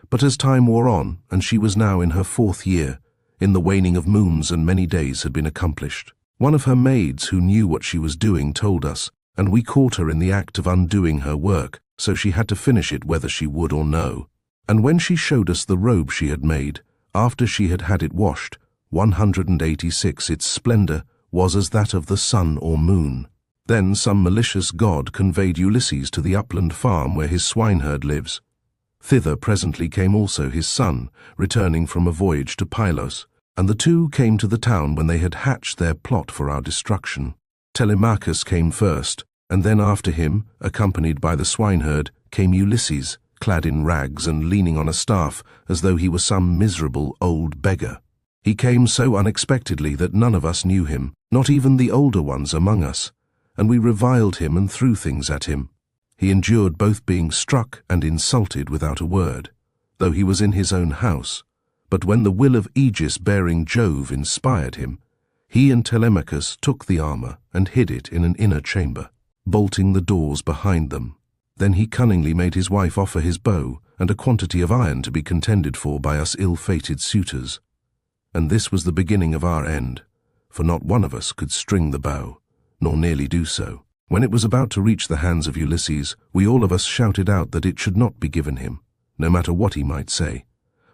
but as time wore on, and she was now in her 4th year, in the waning of moons and many days had been accomplished. One of her maids who knew what she was doing told us, and we caught her in the act of undoing her work, so she had to finish it whether she would or no. And when she showed us the robe she had made, after she had had it washed, 186 its splendor was as that of the sun or moon. Then some malicious god conveyed Ulysses to the upland farm where his swineherd lives. Thither presently came also his son, returning from a voyage to Pylos, and the two came to the town when they had hatched their plot for our destruction. Telemachus came first, and then after him, accompanied by the swineherd, came Ulysses, clad in rags and leaning on a staff as though he were some miserable old beggar. He came so unexpectedly that none of us knew him, not even the older ones among us, and we reviled him and threw things at him. He endured both being struck and insulted without a word, though he was in his own house. But when the will of Aegis-bearing Jove inspired him, he and Telemachus took the armor and hid it in an inner chamber, bolting the doors behind them. Then he cunningly made his wife offer his bow and a quantity of iron to be contended for by us ill-fated suitors. And this was the beginning of our end, for not one of us could string the bow, nor nearly do so. When it was about to reach the hands of Ulysses, we all of us shouted out that it should not be given him, no matter what he might say.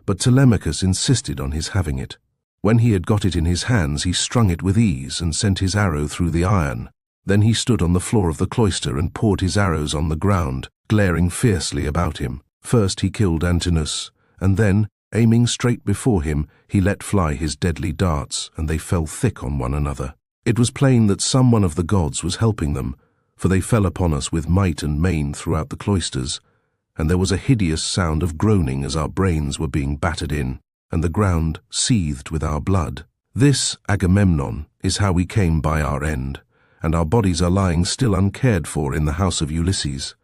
But Telemachus insisted on his having it. When he had got it in his hands, he strung it with ease and sent his arrow through the iron. Then he stood on the floor of the cloister and poured his arrows on the ground, glaring fiercely about him. First he killed Antinous, and then, aiming straight before him, he let fly his deadly darts, and they fell thick on one another. It was plain that some one of the gods was helping them, for they fell upon us with might and main throughout the cloisters, and there was a hideous sound of groaning as our brains were being battered in, and the ground seethed with our blood. This, Agamemnon, is how we came by our end, and our bodies are lying still uncared for in the house of Ulysses,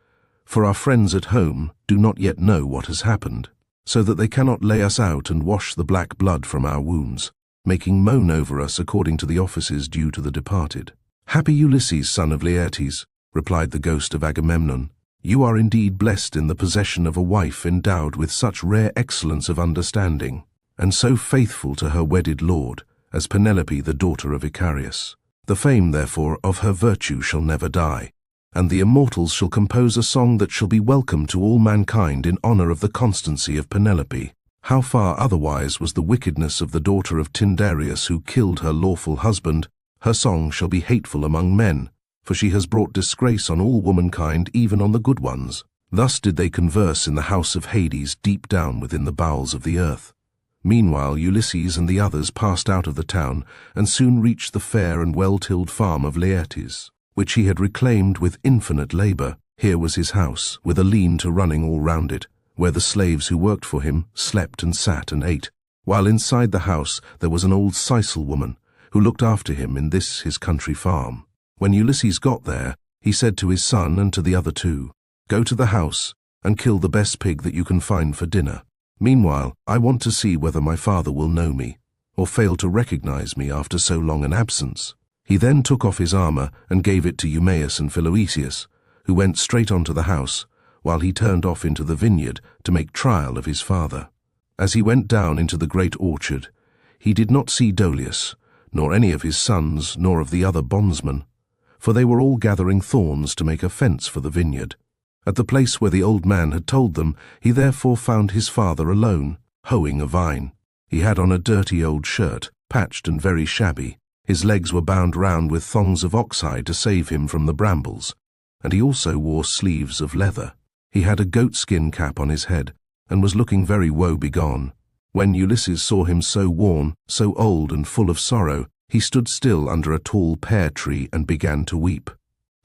for our friends at home do not yet know what has happened, so that they cannot lay us out and wash the black blood from our wounds, making moan over us according to the offices due to the departed. "Happy Ulysses, son of Laertes," replied the ghost of Agamemnon, "you are indeed blessed in the possession of a wife endowed with such rare excellence of understanding, and so faithful to her wedded lord, as Penelope the daughter of Icarius. The fame, therefore, of her virtue shall never die, and the immortals shall compose a song that shall be welcome to all mankind in honor of the constancy of Penelope. How far otherwise was the wickedness of the daughter of Tyndareus who killed her lawful husband, her song shall be hateful among men, for she has brought disgrace on all womankind, even on the good ones." Thus did they converse in the house of Hades deep down within the bowels of the earth. Meanwhile Ulysses and the others passed out of the town and soon reached the fair and well-tilled farm of Laertes, which he had reclaimed with infinite labor. Here was his house, with a lean-to running all round it, where the slaves who worked for him slept and sat and ate, while inside the house there was an old Sicel woman, who looked after him in this his country farm. When Ulysses got there, he said to his son and to the other two, "Go to the house and kill the best pig that you can find for dinner. Meanwhile, I want to see whether my father will know me, or fail to recognize me after so long an absence." He then took off his armor and gave it to Eumaeus and Philoetius, who went straight on to the house, while he turned off into the vineyard to make trial of his father. As he went down into the great orchard, he did not see Dolius, nor any of his sons, nor of the other bondsmen, for they were all gathering thorns to make a fence for the vineyard. At the place where the old man had told them, he therefore found his father alone, hoeing a vine. He had on a dirty old shirt, patched and very shabby. His legs were bound round with thongs of oxhide to save him from the brambles, and he also wore sleeves of leather. He had a goatskin cap on his head, and was looking very woe-begone. When Ulysses saw him so worn, so old and full of sorrow, he stood still under a tall pear tree and began to weep.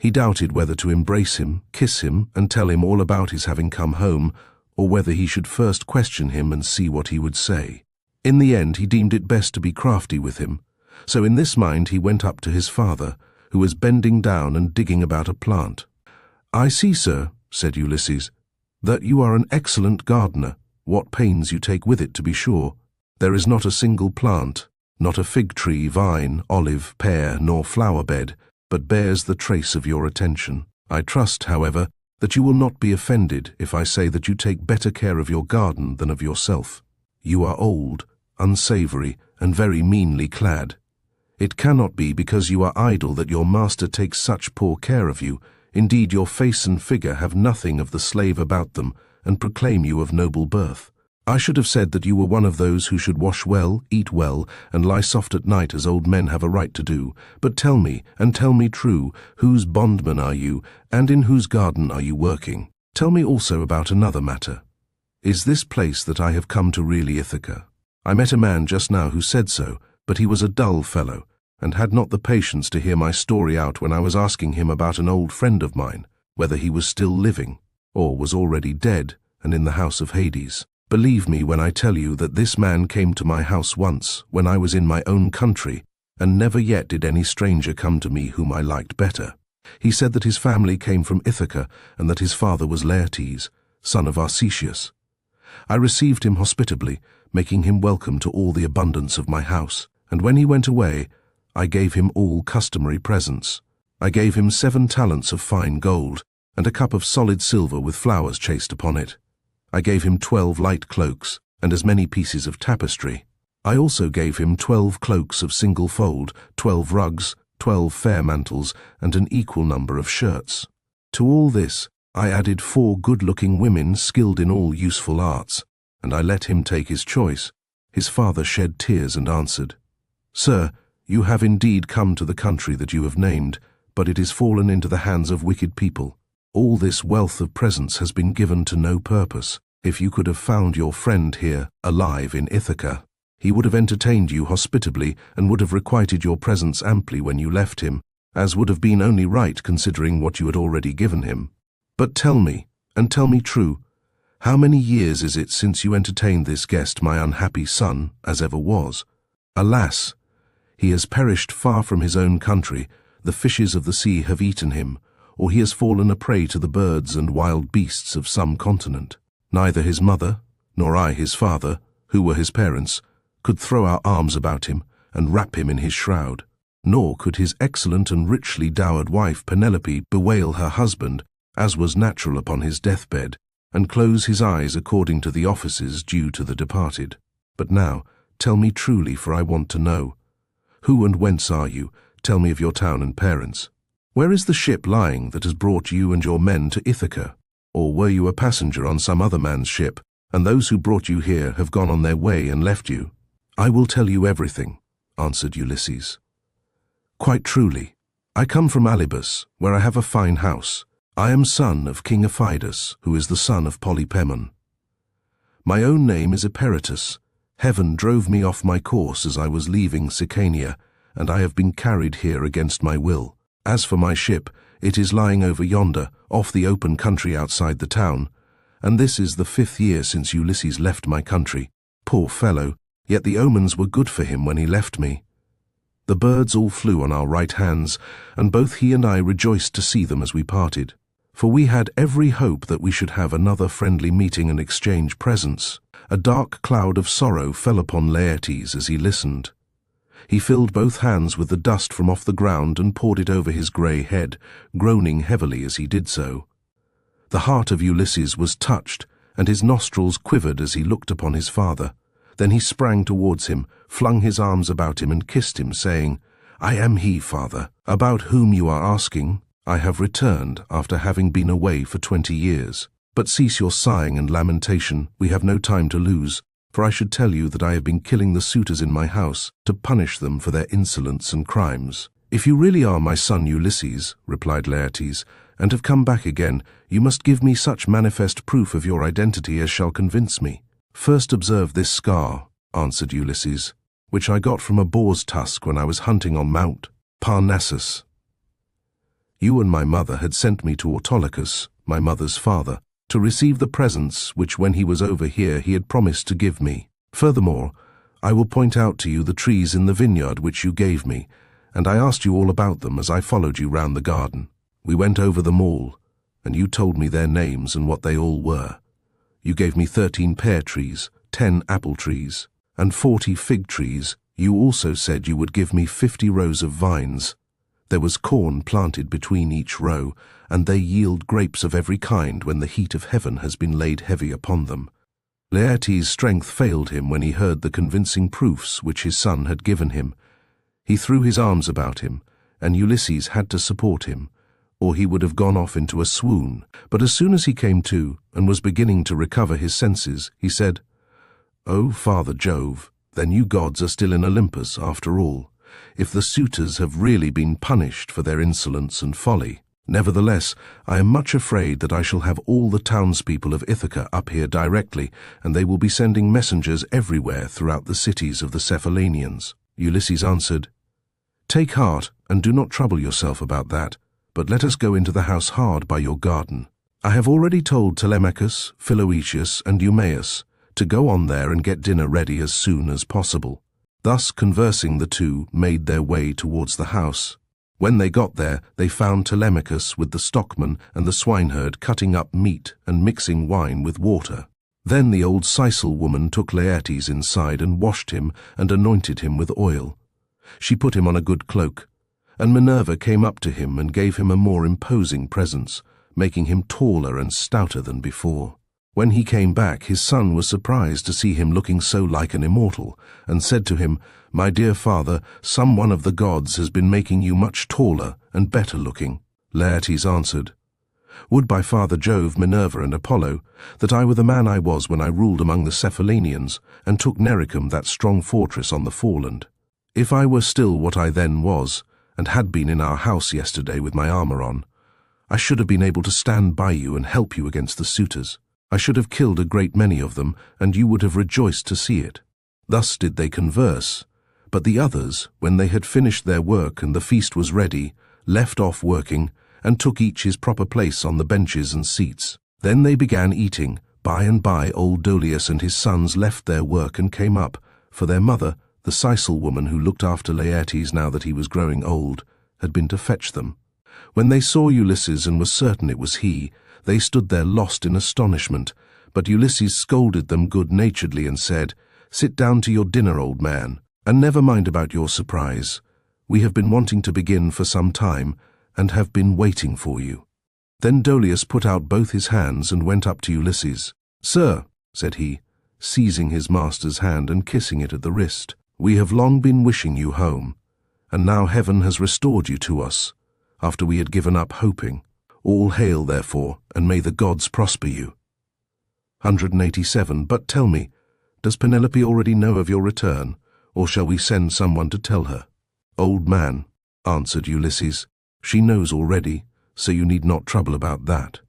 He doubted whether to embrace him, kiss him, and tell him all about his having come home, or whether he should first question him and see what he would say. In the end, he deemed it best to be crafty with him, so in this mind he went up to his father, who was bending down and digging about a plant. "I see, sir," said Ulysses, "that you are an excellent gardener. What pains you take with it, to be sure. There is not a single plant, not a fig tree, vine, olive, pear, nor flower bed, but bears the trace of your attention. I trust, however, that you will not be offended if I say that you take better care of your garden than of yourself. You are old, unsavory, and very meanly clad. It cannot be because you are idle that your master takes such poor care of you. Indeed, your face and figure have nothing of the slave about them, and proclaim you of noble birth. I should have said that you were one of those who should wash well, eat well, and lie soft at night as old men have a right to do. But tell me, and tell me true, whose bondman are you, and in whose garden are you working? Tell me also about another matter. Is this place that I have come to really Ithaca? I met a man just now who said so, but he was a dull fellow, and had not the patience to hear my story out when I was asking him about an old friend of mine, whether he was still living, or was already dead and in the house of Hades. Believe me when I tell you that this man came to my house once, when I was in my own country, and never yet did any stranger come to me whom I liked better. He said that his family came from Ithaca, and that his father was Laertes, son of Odysseus. I received him hospitably, making him welcome to all the abundance of my house, and when he went away, I gave him all customary presents. I gave him 7 talents of fine gold, and a cup of solid silver with flowers chased upon it. I gave him 12 light cloaks, and as many pieces of tapestry. I also gave him 12 cloaks of single fold, 12 rugs, 12 fair mantles, and an equal number of shirts. To all this, I added 4 good-looking women skilled in all useful arts, and I let him take his choice. His father shed tears and answered, "Sir, you have indeed come to the country that you have named, but it is fallen into the hands of wicked people. All this wealth of presents has been given to no purpose. If you could have found your friend here, alive in Ithaca, he would have entertained you hospitably and would have requited your presents amply when you left him, as would have been only right considering what you had already given him. But tell me, and tell me true, how many years is it since you entertained this guest, my unhappy son, as ever was? Alas, he has perished far from his own country, the fishes of the sea have eaten him, or he has fallen a prey to the birds and wild beasts of some continent. Neither his mother, nor I his father, who were his parents, could throw our arms about him and wrap him in his shroud, nor could his excellent and richly dowered wife Penelope bewail her husband, as was natural upon his deathbed, and close his eyes according to the offices due to the departed. But now, tell me truly, for I want to know. Who and whence are you? Tell me of your town and parents. Where is the ship lying that has brought you and your men to Ithaca? Or were you a passenger on some other man's ship, and those who brought you here have gone on their way and left you?" "I will tell you everything," answered Ulysses. "Quite truly. I come from Alybus, where I have a fine house. I am son of King Aphidus, who is the son of Polypemon. My own name is Eperitus. Heaven drove me off my course as I was leaving Sicania, and I have been carried here against my will. As for my ship, it is lying over yonder, off the open country outside the town, and this is the 5th year since Ulysses left my country. Poor fellow, yet the omens were good for him when he left me. The birds all flew on our right hands, and both he and I rejoiced to see them as we parted. For we had every hope that we should have another friendly meeting and exchange presents. A dark cloud of sorrow fell upon Laertes as he listened. He filled both hands with the dust from off the ground and poured it over his grey head, groaning heavily as he did so. The heart of Ulysses was touched, and his nostrils quivered as he looked upon his father. Then he sprang towards him, flung his arms about him and kissed him, saying, "I am he, father, about whom you are asking. I have returned after having been away for 20 years. But cease your sighing and lamentation, we have no time to lose. For I should tell you that I have been killing the suitors in my house to punish them for their insolence and crimes." "If you really are my son Ulysses," replied Laertes, "and have come back again, you must give me such manifest proof of your identity as shall convince me." "First observe this scar," answered Ulysses, "which I got from a boar's tusk when I was hunting on Mount Parnassus." You and my mother had sent me to Autolycus, my mother's father, to receive the presents which when he was over here he had promised to give me. Furthermore, I will point out to you the trees in the vineyard which you gave me, and I asked you all about them as I followed you round the garden. We went over them all, and you told me their names and what they all were. You gave me 13 pear trees, 10 apple trees, and 40 fig trees. You also said you would give me 50 rows of vines. There was corn planted between each row, and they yield grapes of every kind when the heat of heaven has been laid heavy upon them. Laertes' strength failed him when he heard the convincing proofs which his son had given him. He threw his arms about him, and Ulysses had to support him, or he would have gone off into a swoon. But as soon as he came to, and was beginning to recover his senses, he said, "O Father Jove, then you gods are still in Olympus after all, if the suitors have really been punished for their insolence and folly. Nevertheless, I am much afraid that I shall have all the townspeople of Ithaca up here directly, and they will be sending messengers everywhere throughout the cities of the Cephallenians." Ulysses answered, "Take heart, and do not trouble yourself about that, but let us go into the house hard by your garden. I have already told Telemachus, Philoetius, and Eumaeus to go on there and get dinner ready as soon as possible." Thus conversing, the two made their way towards the house. When they got there, they found Telemachus with the stockman and the swineherd cutting up meat and mixing wine with water. Then the old Sicel woman took Laertes inside and washed him and anointed him with oil. She put him on a good cloak, and Minerva came up to him and gave him a more imposing presence, making him taller and stouter than before. When he came back, his son was surprised to see him looking so like an immortal, and said to him, "My dear father, some one of the gods has been making you much taller and better looking." Laertes answered, "Would by Father Jove, Minerva, and Apollo, that I were the man I was when I ruled among the Cephallenians, and took Nericum, that strong fortress on the foreland. If I were still what I then was, and had been in our house yesterday with my armor on, I should have been able to stand by you and help you against the suitors. I should have killed a great many of them, and you would have rejoiced to see it." Thus did they converse, but the others, when they had finished their work and the feast was ready, left off working, and took each his proper place on the benches and seats. Then they began eating. By and by old Dolius and his sons left their work and came up, for their mother, the Sicel woman who looked after Laertes now that he was growing old, had been to fetch them. When they saw Ulysses and were certain it was he, they stood there lost in astonishment, but Ulysses scolded them good-naturedly and said, "Sit down to your dinner, old man, and never mind about your surprise. We have been wanting to begin for some time, and have been waiting for you." Then Dolius put out both his hands and went up to Ulysses. "Sir," said he, seizing his master's hand and kissing it at the wrist, "we have long been wishing you home, and now heaven has restored you to us, after we had given up hoping. All hail, therefore, and may the gods prosper you." 187. But tell me, does Penelope already know of your return, or shall we send someone to tell her? "Old man," answered Ulysses, "she knows already, so you need not trouble about that."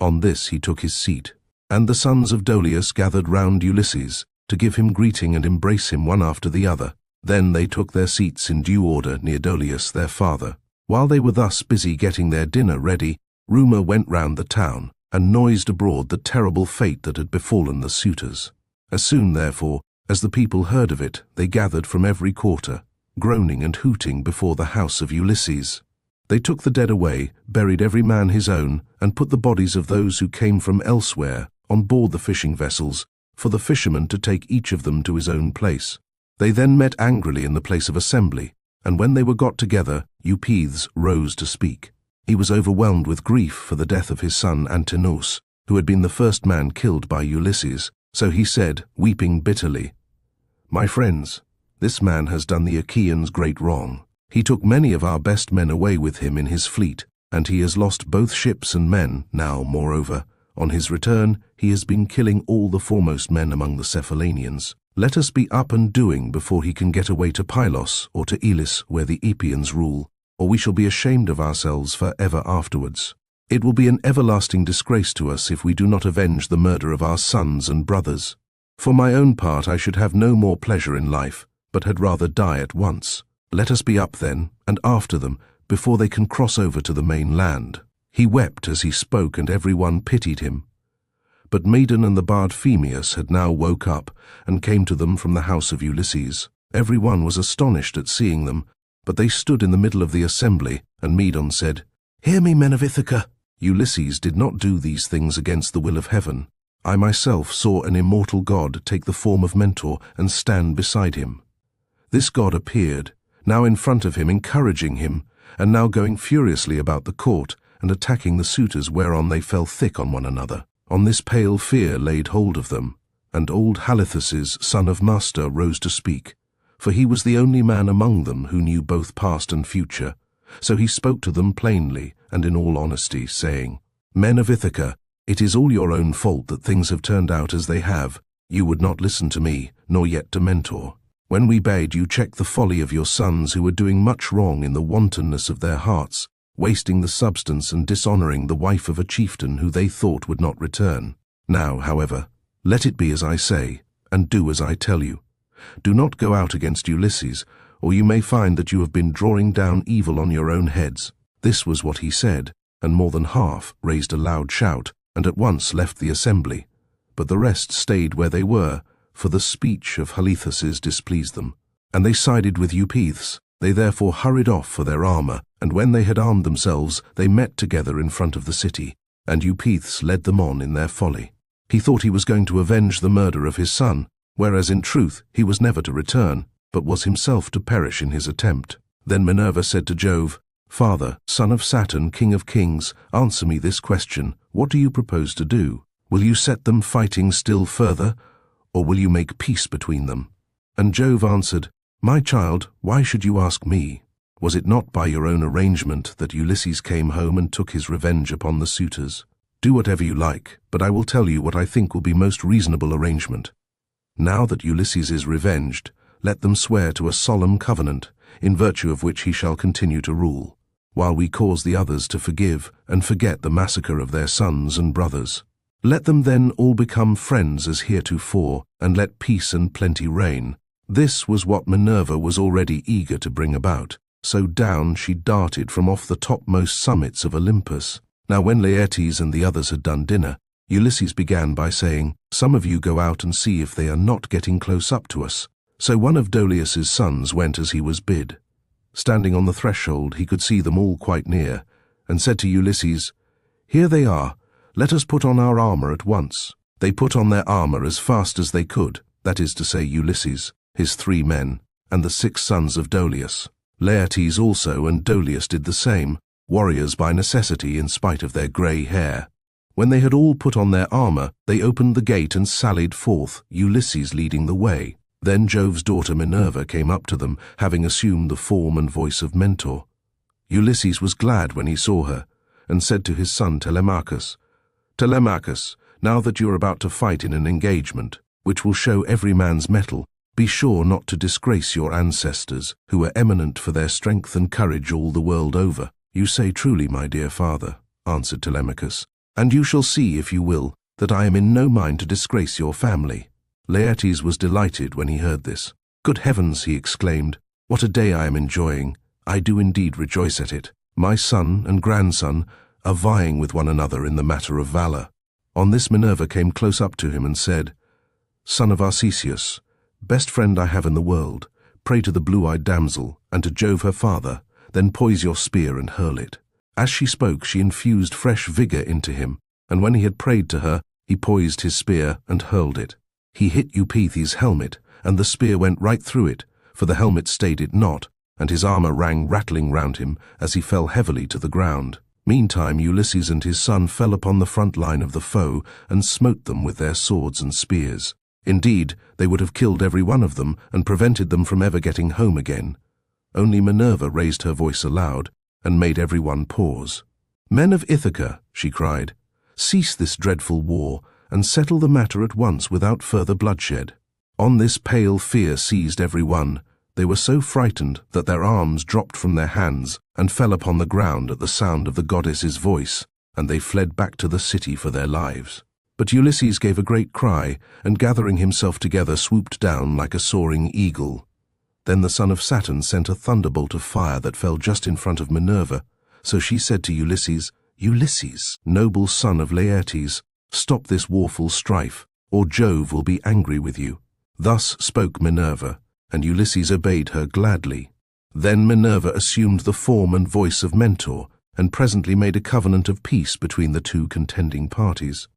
On this he took his seat, and the sons of Dolius gathered round Ulysses to give him greeting and embrace him one after the other. Then they took their seats in due order near Dolius their father. While they were thus busy getting their dinner ready, rumour went round the town, and noised abroad the terrible fate that had befallen the suitors. As soon, therefore, as the people heard of it, they gathered from every quarter, groaning and hooting before the house of Ulysses. They took the dead away, buried every man his own, and put the bodies of those who came from elsewhere on board the fishing vessels, for the fishermen to take each of them to his own place. They then met angrily in the place of assembly, and when they were got together, Eupeithes rose to speak. He was overwhelmed with grief for the death of his son Antinous, who had been the first man killed by Ulysses. So he said, weeping bitterly, "My friends, this man has done the Achaeans great wrong. He took many of our best men away with him in his fleet, and he has lost both ships and men. Now, moreover, on his return, he has been killing all the foremost men among the Cephallenians. Let us be up and doing before he can get away to Pylos or to Elis, where the Epeans rule, or we shall be ashamed of ourselves for ever afterwards. It will be an everlasting disgrace to us if we do not avenge the murder of our sons and brothers. For my own part, I should have no more pleasure in life, but had rather die at once. Let us be up then, and after them, before they can cross over to the main land." He wept as he spoke, and everyone pitied him. But Maiden and the bard Phemius had now woke up and came to them from the house of Ulysses. Everyone was astonished at seeing them, but they stood in the middle of the assembly, and Medon said, "Hear me, men of Ithaca. Ulysses did not do these things against the will of heaven. I myself saw an immortal god take the form of Mentor and stand beside him. This god appeared, now in front of him, encouraging him, and now going furiously about the court and attacking the suitors, whereon they fell thick on one another. On this pale fear laid hold of them, and old Halitherses, son of Master, rose to speak, for he was the only man among them who knew both past and future. So he spoke to them plainly and in all honesty, saying, "Men of Ithaca, it is all your own fault that things have turned out as they have. You would not listen to me, nor yet to Mentor. When we bade you check the folly of your sons, who were doing much wrong in the wantonness of their hearts, wasting the substance and dishonoring the wife of a chieftain who they thought would not return. Now, however, let it be as I say, and do as I tell you. Do not go out against Ulysses, or you may find that you have been drawing down evil on your own heads." This was what he said, and more than half raised a loud shout, and at once left the assembly. But the rest stayed where they were, for the speech of Halitherses displeased them. And they sided with Eupeithes. They therefore hurried off for their armor, and when they had armed themselves, they met together in front of the city, and Eupeithes led them on in their folly. He thought he was going to avenge the murder of his son, whereas in truth he was never to return, but was himself to perish in his attempt. Then Minerva said to Jove, "Father, son of Saturn, king of kings, answer me this question. What do you propose to do? Will you set them fighting still further, or will you make peace between them?" And Jove answered, "My child, why should you ask me? Was it not by your own arrangement that Ulysses came home and took his revenge upon the suitors? Do whatever you like, but I will tell you what I think will be most reasonable arrangement. Now that Ulysses is revenged, let them swear to a solemn covenant, in virtue of which he shall continue to rule, while we cause the others to forgive and forget the massacre of their sons and brothers. Let them then all become friends as heretofore, and let peace and plenty reign." This was what Minerva was already eager to bring about, so down she darted from off the topmost summits of Olympus. Now when Laertes and the others had done dinner, Ulysses began by saying, "Some of you go out and see if they are not getting close up to us." So one of Dolius's sons went as he was bid. Standing on the threshold, he could see them all quite near, and said to Ulysses, "Here they are, let us put on our armor at once." They put on their armor as fast as they could, that is to say Ulysses, his 3 men, and the 6 sons of Dolius. Laertes also and Dolius did the same, warriors by necessity in spite of their grey hair. When they had all put on their armor, they opened the gate and sallied forth, Ulysses leading the way. Then Jove's daughter Minerva came up to them, having assumed the form and voice of Mentor. Ulysses was glad when he saw her, and said to his son Telemachus, "Telemachus, now that you are about to fight in an engagement, which will show every man's mettle, be sure not to disgrace your ancestors, who are eminent for their strength and courage all the world over." "You say truly, my dear father," answered Telemachus, "and you shall see, if you will, that I am in no mind to disgrace your family." Laertes was delighted when he heard this. "Good heavens," he exclaimed, "what a day I am enjoying! I do indeed rejoice at it. My son and grandson are vying with one another in the matter of valor." On this Minerva came close up to him and said, "Son of Arcesius, best friend I have in the world, pray to the blue-eyed damsel and to Jove her father, then poise your spear and hurl it." As she spoke, she infused fresh vigor into him, and when he had prayed to her, he poised his spear and hurled it. He hit Eupeithes' helmet, and the spear went right through it, for the helmet stayed it not, and his armor rang rattling round him as he fell heavily to the ground. Meantime Ulysses and his son fell upon the front line of the foe and smote them with their swords and spears. Indeed, they would have killed every one of them and prevented them from ever getting home again. Only Minerva raised her voice aloud and made every one pause. "Men of Ithaca," she cried, "cease this dreadful war, and settle the matter at once without further bloodshed." On this pale fear seized every one. They were so frightened that their arms dropped from their hands and fell upon the ground at the sound of the goddess's voice, and they fled back to the city for their lives. But Ulysses gave a great cry, and gathering himself together swooped down like a soaring eagle. Then the son of Saturn sent a thunderbolt of fire that fell just in front of Minerva. So she said to Ulysses, "Ulysses, noble son of Laertes, stop this warful strife, or Jove will be angry with you." Thus spoke Minerva, and Ulysses obeyed her gladly. Then Minerva assumed the form and voice of Mentor, and presently made a covenant of peace between the two contending parties.